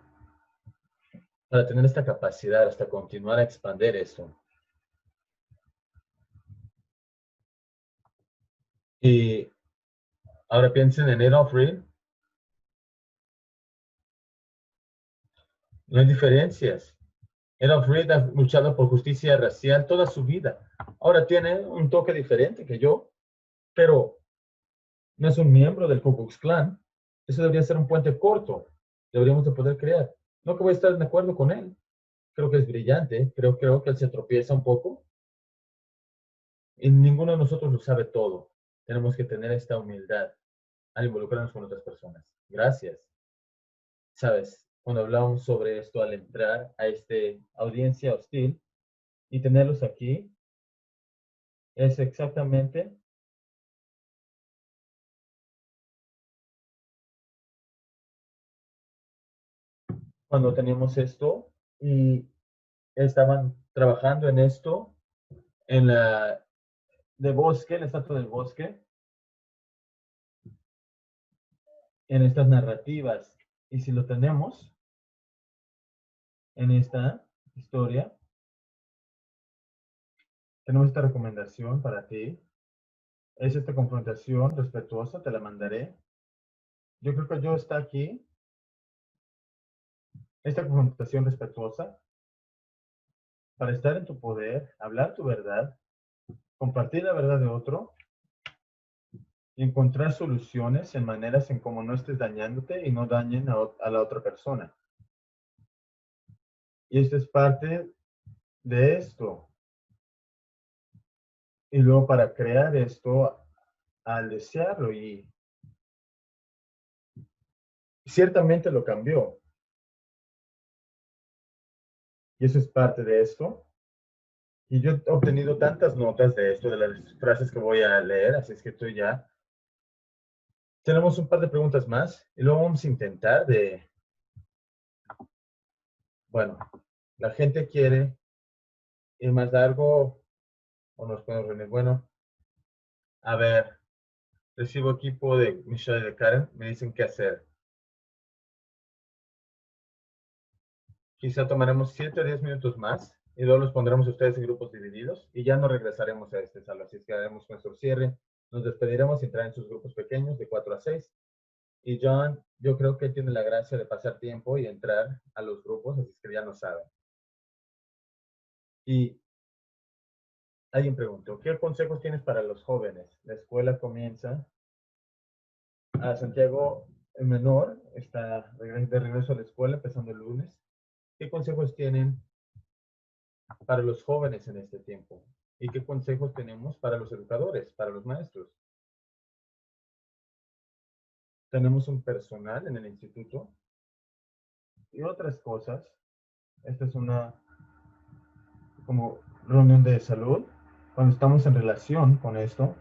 para tener esta capacidad hasta continuar a expandir esto. Y ahora piensen en Adolf Reed. No hay diferencias. Adolf Reed ha luchado por justicia racial toda su vida. Ahora tiene un toque diferente que yo, pero no es un miembro del Ku Klux Klan. Eso debería ser un puente corto. Deberíamos de poder crear. No que voy a estar de acuerdo con él. Creo que es brillante. Creo que él se tropieza un poco. Y ninguno de nosotros lo sabe todo. tenemos que tener esta humildad al involucrarnos con otras personas. Gracias. Sabes, cuando hablábamos sobre esto al entrar a esta audiencia hostil y tenerlos aquí, es exactamente cuando teníamos esto y estaban trabajando en esto, en la de bosque, la estatua del bosque, en estas narrativas. Y si lo tenemos en esta historia, tenemos esta recomendación para ti. Es esta confrontación respetuosa, te la mandaré. Yo creo que yo está aquí. Esta confrontación respetuosa para estar en tu poder, hablar tu verdad, compartir la verdad de otro y encontrar soluciones en maneras en cómo no estés dañándote y no dañen a la otra persona. Y esto es parte de esto. Y luego para crear esto, al desearlo, y ciertamente lo cambió. Y eso es parte de esto. Y yo he obtenido tantas notas de esto, de las frases que voy a leer, así es que estoy ya. Tenemos un par de preguntas más y luego vamos a intentar de, bueno, la gente quiere ir más largo o nos podemos reunir. Bueno, a ver, recibo equipo de Michelle y de Karen, me dicen qué hacer. Quizá tomaremos 7 o 10 minutos más y luego los pondremos a ustedes en grupos divididos y ya no regresaremos a este salón. Así es que haremos nuestro cierre, nos despediremos y entrarán en sus grupos pequeños de 4 a 6. Y John, yo creo que él tiene la gracia de pasar tiempo y entrar a los grupos, así es que ya no sabe. Y alguien preguntó, ¿qué consejos tienes para los jóvenes? La escuela comienza. A Santiago, el menor, está de regreso a la escuela, empezando el lunes. ¿Qué consejos tienen para los jóvenes en este tiempo? ¿Y qué consejos tenemos para los educadores, para los maestros? Tenemos un personal en el instituto y otras cosas. Esta es una como reunión de salud. Cuando estamos en relación con esto,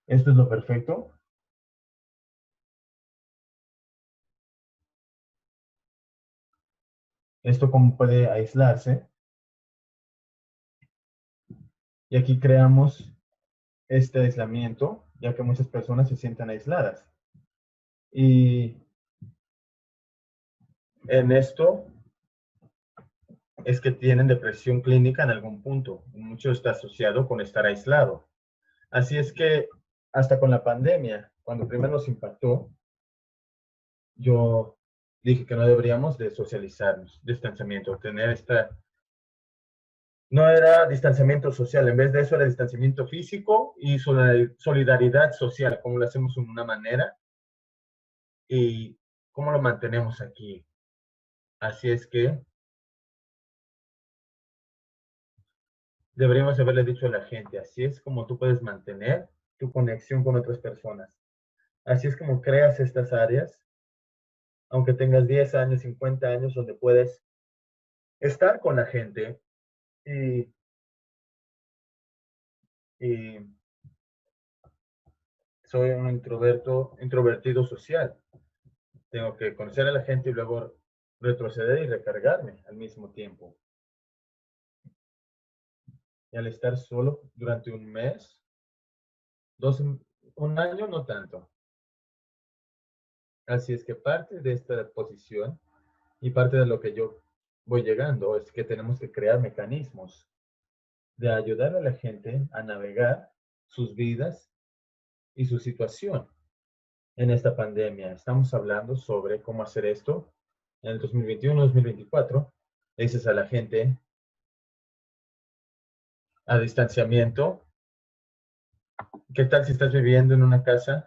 esto es lo perfecto. Esto cómo puede aislarse. Y aquí creamos este aislamiento, ya que muchas personas se sienten aisladas. Y en esto es que tienen depresión clínica en algún punto. Mucho está asociado con estar aislado. Así es que hasta con la pandemia, cuando primero nos impactó, yo dije que no deberíamos de socializarnos, distanciamiento, tener esta... No era distanciamiento social, en vez de eso era distanciamiento físico y solidaridad social, como lo hacemos en una manera y cómo lo mantenemos aquí. Así es que deberíamos haberle dicho a la gente, así es como tú puedes mantener tu conexión con otras personas. Así es como creas estas áreas, aunque tengas 10 años, 50 años, donde puedes estar con la gente y soy un introvertido social. Tengo que conocer a la gente y luego retroceder y recargarme al mismo tiempo. Y al estar solo durante un mes, un año, no tanto. Así es que parte de esta posición y parte de lo que yo voy llegando es que tenemos que crear mecanismos de ayudar a la gente a navegar sus vidas y su situación en esta pandemia. Estamos hablando sobre cómo hacer esto en el 2021-2024. Le dices a la gente a distanciamiento. ¿Qué tal si estás viviendo en una casa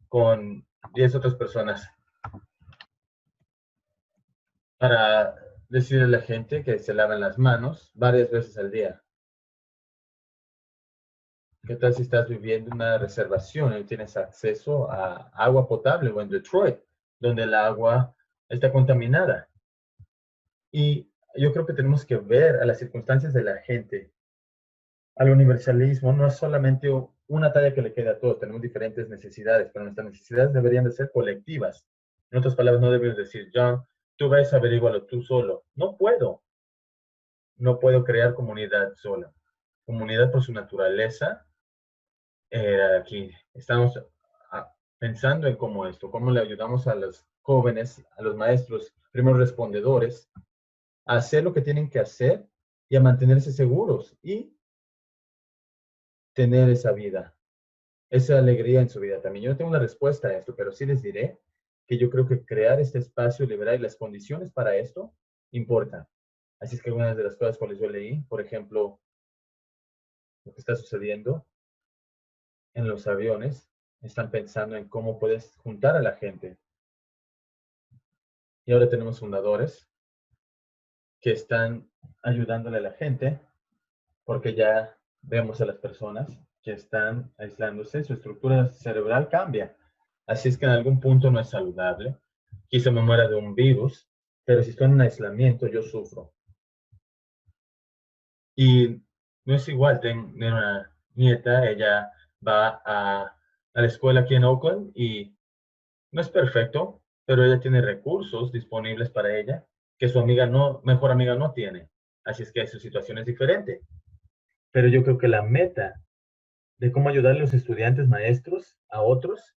con 10 otras personas? Para decirle a la gente que se lavan las manos varias veces al día. ¿Qué tal si estás viviendo en una reservación y tienes acceso a agua potable o en Detroit, donde el agua está contaminada? Y yo creo que tenemos que ver a las circunstancias de la gente. Al universalismo no es solamente una talla que le queda a todos, tenemos diferentes necesidades, pero nuestras necesidades deberían de ser colectivas. En otras palabras, no debes decir, John, tú ves, averígualo tú solo. No puedo crear comunidad sola. Comunidad por su naturaleza. Aquí estamos pensando en cómo le ayudamos a los jóvenes, a los maestros, primeros respondedores, a hacer lo que tienen que hacer y a mantenerse seguros y tener esa vida, esa alegría en su vida también. Yo no tengo una respuesta a esto, pero sí les diré que yo creo que crear este espacio liberal y las condiciones para esto importan. Así es que algunas de las cosas cuales yo leí, por ejemplo, lo que está sucediendo en los aviones, están pensando en cómo puedes juntar a la gente. Y ahora tenemos fundadores que están ayudándole a la gente porque ya vemos a las personas que están aislándose, su estructura cerebral cambia. Así es que en algún punto no es saludable. Quizá me muera de un virus, pero si estoy en un aislamiento, yo sufro. Y no es igual, tengo una nieta, ella va a la escuela aquí en Oakland y no es perfecto, pero ella tiene recursos disponibles para ella que su amiga no, mejor amiga no tiene. Así es que su situación es diferente. Pero yo creo que la meta de cómo ayudar a los estudiantes, maestros, a otros,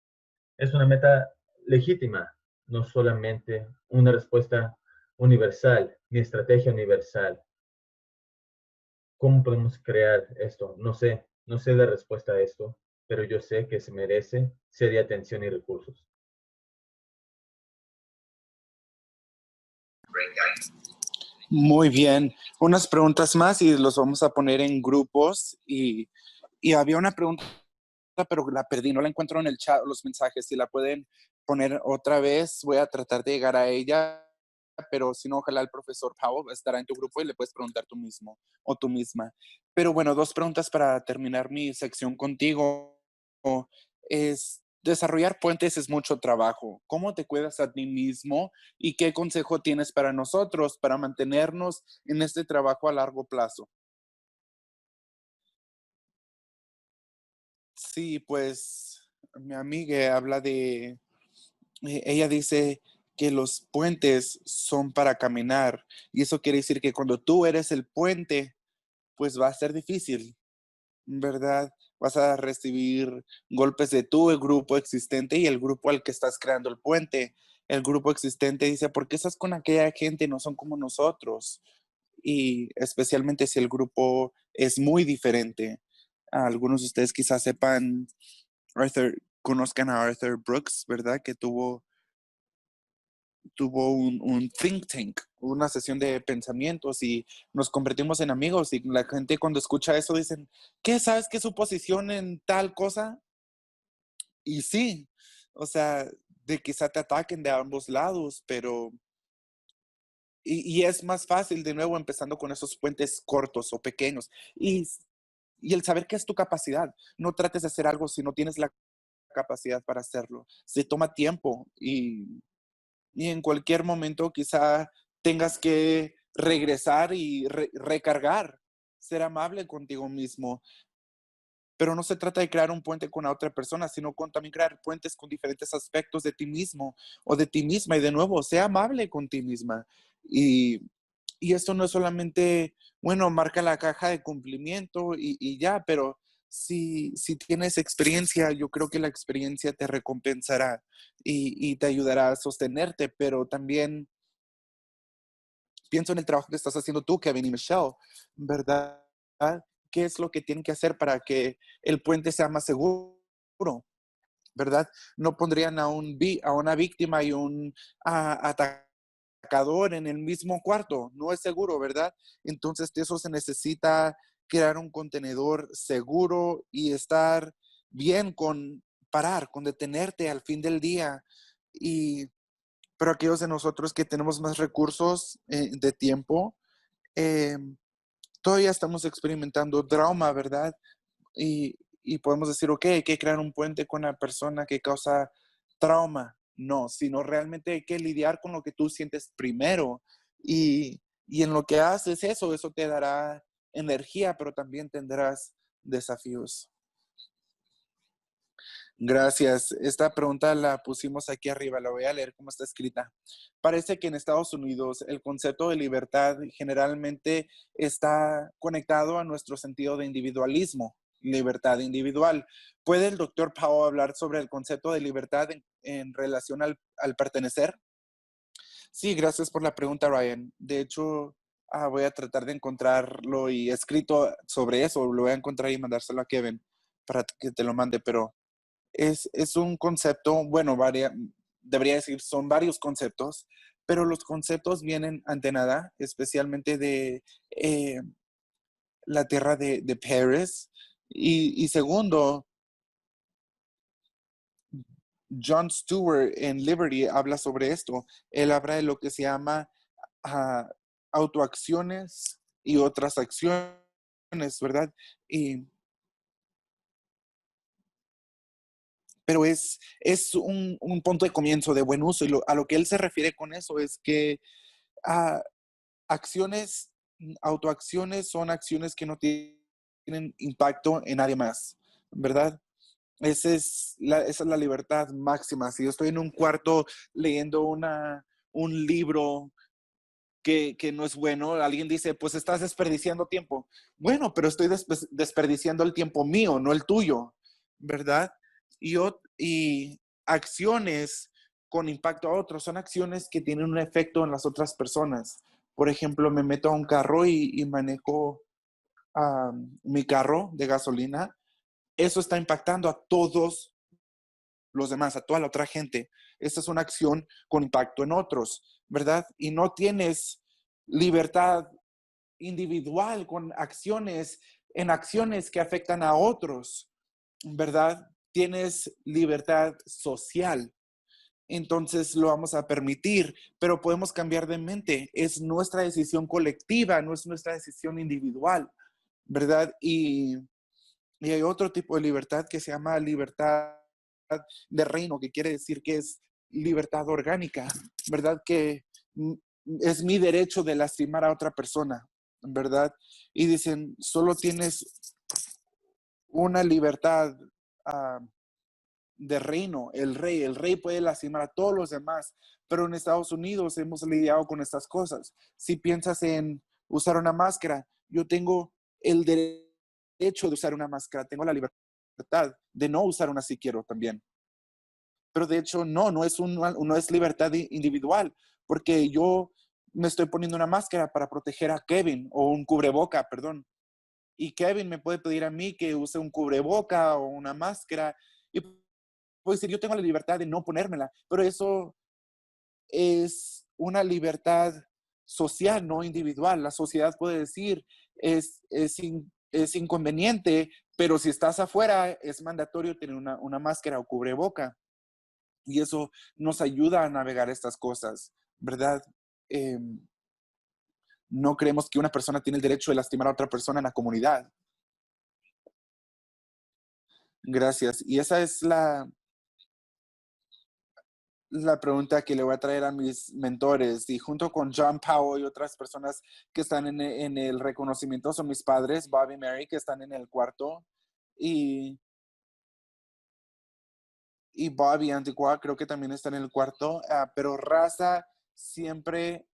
es una meta legítima, no solamente una respuesta universal, ni estrategia universal. ¿Cómo podemos crear esto? No sé la respuesta a esto, pero yo sé que se merece seria atención y recursos. Muy bien. Unas preguntas más y los vamos a poner en grupos. Y había una pregunta, pero la perdí, no la encuentro en el chat, los mensajes. Si la pueden poner otra vez, voy a tratar de llegar a ella, pero si no, ojalá el profesor Powell estará en tu grupo y le puedes preguntar tú mismo o tú misma. Pero bueno, dos preguntas para terminar mi sección contigo. Desarrollar puentes es mucho trabajo. ¿Cómo te cuidas a ti mismo y qué consejo tienes para nosotros para mantenernos en este trabajo a largo plazo? Sí, pues mi amiga habla ella dice que los puentes son para caminar y eso quiere decir que cuando tú eres el puente, pues va a ser difícil, ¿verdad? Vas a recibir golpes de tu grupo existente y el grupo al que estás creando el puente. El grupo existente dice, ¿por qué estás con aquella gente? No son como nosotros. Y especialmente si el grupo es muy diferente. Algunos de ustedes quizás sepan, conozcan a Arthur Brooks, ¿verdad? Que tuvo un think tank, una sesión de pensamientos y nos convertimos en amigos y la gente cuando escucha eso dicen, ¿qué? ¿Sabes qué es su posición en tal cosa? Y sí, o sea, de quizá te ataquen de ambos lados, pero y es más fácil de nuevo empezando con esos puentes cortos o pequeños y el saber qué es tu capacidad. No trates de hacer algo si no tienes la capacidad para hacerlo. Se toma tiempo y en cualquier momento quizá tengas que regresar y recargar, ser amable contigo mismo. Pero no se trata de crear un puente con la otra persona, sino con también crear puentes con diferentes aspectos de ti mismo o de ti misma. Y de nuevo, sea amable con ti misma. Y, y esto no es solamente, bueno, marca la caja de cumplimiento y ya, pero si tienes experiencia, yo creo que la experiencia te recompensará y te ayudará a sostenerte, pero también pienso en el trabajo que estás haciendo tú, Kevin y Michelle, ¿verdad? ¿Qué es lo que tienen que hacer para que el puente sea más seguro? ¿Verdad? No pondrían a una víctima y un atacador en el mismo cuarto. No es seguro, ¿verdad? Entonces, de eso se necesita crear un contenedor seguro y estar bien con parar, con detenerte al fin del día. Pero aquellos de nosotros que tenemos más recursos de tiempo, eh, todavía estamos experimentando trauma, ¿verdad? Y, y podemos decir, ok, hay que crear un puente con la persona que causa trauma. No, sino realmente hay que lidiar con lo que tú sientes primero y en lo que haces eso te dará energía, pero también tendrás desafíos. Gracias. Esta pregunta la pusimos aquí arriba, la voy a leer como está escrita. Parece que en Estados Unidos el concepto de libertad generalmente está conectado a nuestro sentido de individualismo, libertad individual. ¿Puede el doctor Powell hablar sobre el concepto de libertad en relación al pertenecer? Sí, gracias por la pregunta, Ryan. De hecho, voy a tratar de encontrarlo y escrito sobre eso. Lo voy a encontrar y mandárselo a Kevin para que te lo mande, pero es un concepto, bueno, debería decir, son varios conceptos, pero los conceptos vienen ante nada, especialmente de la tierra de Paris. Y segundo, John Stewart en Liberty habla sobre esto. Él habla de lo que se llama autoacciones y otras acciones, ¿verdad? Pero es un punto de comienzo de buen uso y a lo que él se refiere con eso es que ah, acciones, autoacciones son acciones que no tienen impacto en nadie más, ¿verdad? Esa es la libertad máxima. Si yo estoy en un cuarto leyendo un libro que no es bueno, alguien dice, pues estás desperdiciando tiempo. Bueno, pero estoy desperdiciando el tiempo mío, no el tuyo, ¿verdad? Y acciones con impacto a otros son acciones que tienen un efecto en las otras personas. Por ejemplo, me meto a un carro y manejo mi carro de gasolina. Eso está impactando a todos los demás, a toda la otra gente. Esta es una acción con impacto en otros, ¿verdad? Y no tienes libertad individual con acciones que afectan a otros, ¿verdad? Tienes libertad social. Entonces lo vamos a permitir, pero podemos cambiar de mente. Es nuestra decisión colectiva, no es nuestra decisión individual, ¿verdad? Y hay otro tipo de libertad que se llama libertad de reino, que quiere decir que es libertad orgánica, ¿verdad? Que es mi derecho de lastimar a otra persona, ¿verdad? Y dicen, solo tienes una libertad de reino, el rey puede lastimar a todos los demás, pero en Estados Unidos hemos lidiado con estas cosas. Si piensas en usar una máscara, yo tengo el derecho de usar una máscara, tengo la libertad de no usar una si quiero también. Pero de hecho no es libertad individual, porque yo me estoy poniendo una máscara para proteger a Kevin, o un cubreboca, perdón. Y Kevin me puede pedir a mí que use un cubreboca o una máscara, y puedo decir, yo tengo la libertad de no ponérmela, pero eso es una libertad social, no individual. La sociedad puede decir, es inconveniente, pero si estás afuera, es mandatorio tener una máscara o cubreboca. Y eso nos ayuda a navegar estas cosas, ¿verdad? No creemos que una persona tiene el derecho de lastimar a otra persona en la comunidad. Gracias. Y esa es la pregunta que le voy a traer a mis mentores. Y junto con John Powell y otras personas que están en el reconocimiento son mis padres, Bob y Mary, que están en el cuarto. Y Bob y Antigua creo que también están en el cuarto. Pero Raza siempre...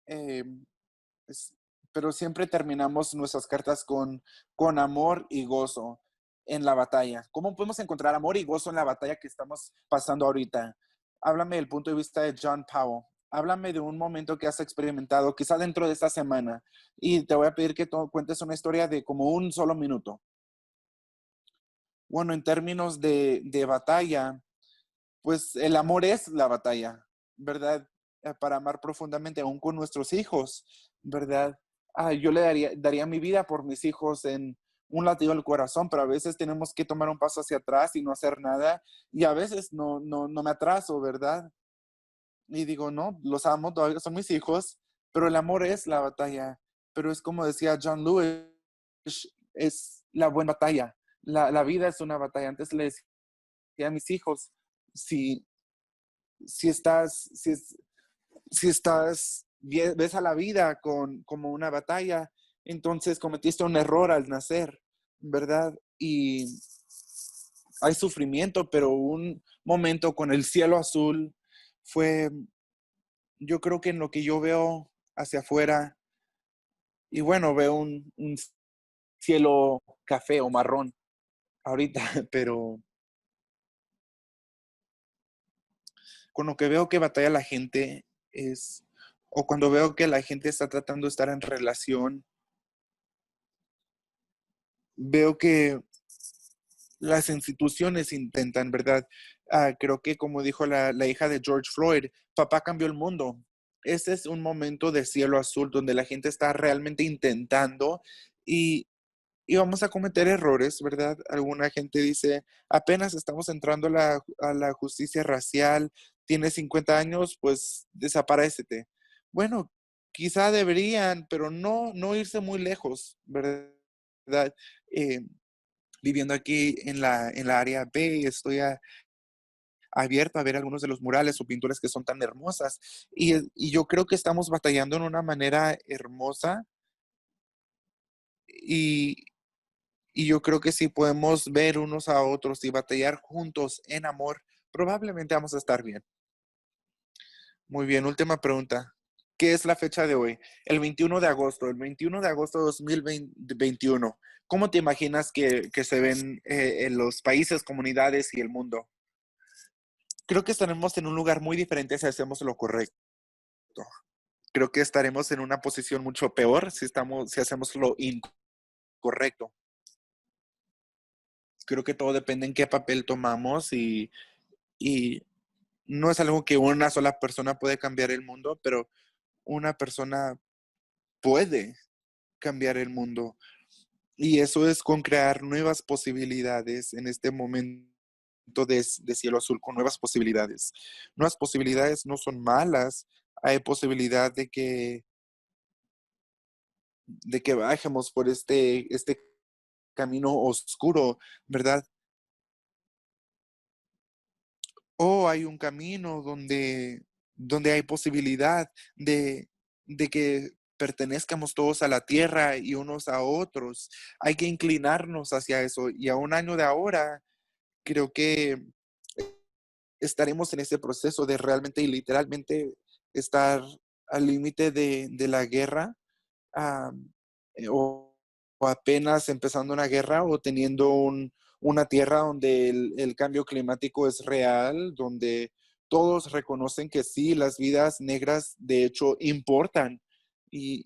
pero siempre terminamos nuestras cartas con amor y gozo en la batalla. ¿Cómo podemos encontrar amor y gozo en la batalla que estamos pasando ahorita? Háblame del punto de vista de John Powell. Háblame de un momento que has experimentado, quizá dentro de esta semana, y te voy a pedir que cuentes una historia de como un solo minuto. Bueno, en términos de batalla, pues el amor es la batalla, ¿verdad? Para amar profundamente, aún con nuestros hijos, ¿verdad? Yo le daría mi vida por mis hijos en un latido del corazón, pero a veces tenemos que tomar un paso hacia atrás y no hacer nada, y a veces no me atraso, ¿verdad? Y digo, no, los amo, todavía son mis hijos, pero el amor es la batalla. Pero es como decía John Lewis, es la buena batalla, La vida es una batalla. Antes le decía a mis hijos, si, si estás, si, es- si estás, ves a la vida como una batalla, entonces cometiste un error al nacer, ¿verdad? Y hay sufrimiento, pero un momento con el cielo azul fue, yo creo que en lo que yo veo hacia afuera, y bueno, veo un cielo café o marrón ahorita, pero con lo que veo que batalla la gente es, o cuando veo que la gente está tratando de estar en relación, veo que las instituciones intentan, ¿verdad? Creo que como dijo la hija de George Floyd, papá cambió el mundo. Este es un momento de cielo azul donde la gente está realmente intentando y, y vamos a cometer errores, ¿verdad? Alguna gente dice, apenas estamos entrando a la justicia racial, tienes 50 años, pues desaparécete. Bueno, quizá deberían, pero no irse muy lejos, ¿verdad? Eh, Viviendo aquí en la área B, estoy abierto a ver algunos de los murales o pinturas que son tan hermosas. Y yo creo que estamos batallando en una manera hermosa y, y yo creo que si podemos ver unos a otros y batallar juntos en amor, probablemente vamos a estar bien. Muy bien, última pregunta. ¿Qué es la fecha de hoy? El 21 de agosto, el 21 de agosto de 2021. ¿Cómo te imaginas que se ven en los países, comunidades y el mundo? Creo que estaremos en un lugar muy diferente si hacemos lo correcto. Creo que estaremos en una posición mucho peor si hacemos lo incorrecto. Creo que todo depende en qué papel tomamos y no es algo que una sola persona puede cambiar el mundo, pero una persona puede cambiar el mundo. Y eso es con crear nuevas posibilidades en este momento de cielo azul, con nuevas posibilidades. Nuevas posibilidades no son malas. Hay posibilidad de que bajemos por este camino oscuro, ¿verdad? O hay un camino donde hay posibilidad de que pertenezcamos todos a la tierra y unos a otros. Hay que inclinarnos hacia eso. Y a un año de ahora, creo que estaremos en ese proceso de realmente y literalmente estar al límite de la guerra, ah, o apenas empezando una guerra o teniendo una tierra donde el cambio climático es real, donde todos reconocen que sí, las vidas negras de hecho importan. Y,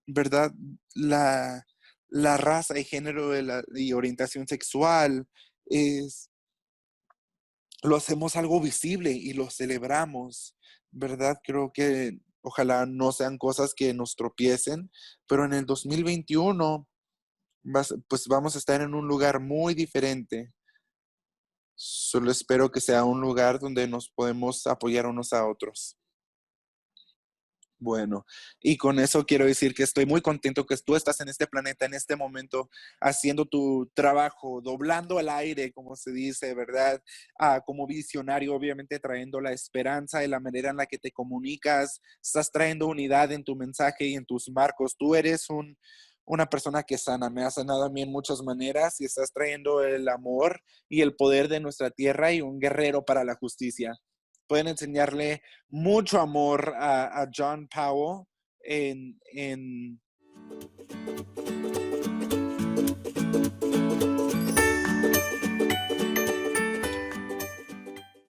¿verdad? La raza y género y orientación sexual es lo hacemos algo visible y lo celebramos, ¿verdad? Creo que ojalá no sean cosas que nos tropiecen, pero en el 2021 pues vamos a estar en un lugar muy diferente. Solo espero que sea un lugar donde nos podemos apoyar unos a otros. Bueno, y con eso quiero decir que estoy muy contento que tú estás en este planeta, en este momento, haciendo tu trabajo, doblando el aire, como se dice, ¿verdad? Como visionario, obviamente trayendo la esperanza y la manera en la que te comunicas, estás trayendo unidad en tu mensaje y en tus marcos. Tú eres una persona que sana, me has sanado a mí en muchas maneras y estás trayendo el amor y el poder de nuestra tierra y un guerrero para la justicia. Pueden enseñarle mucho amor a John Powell en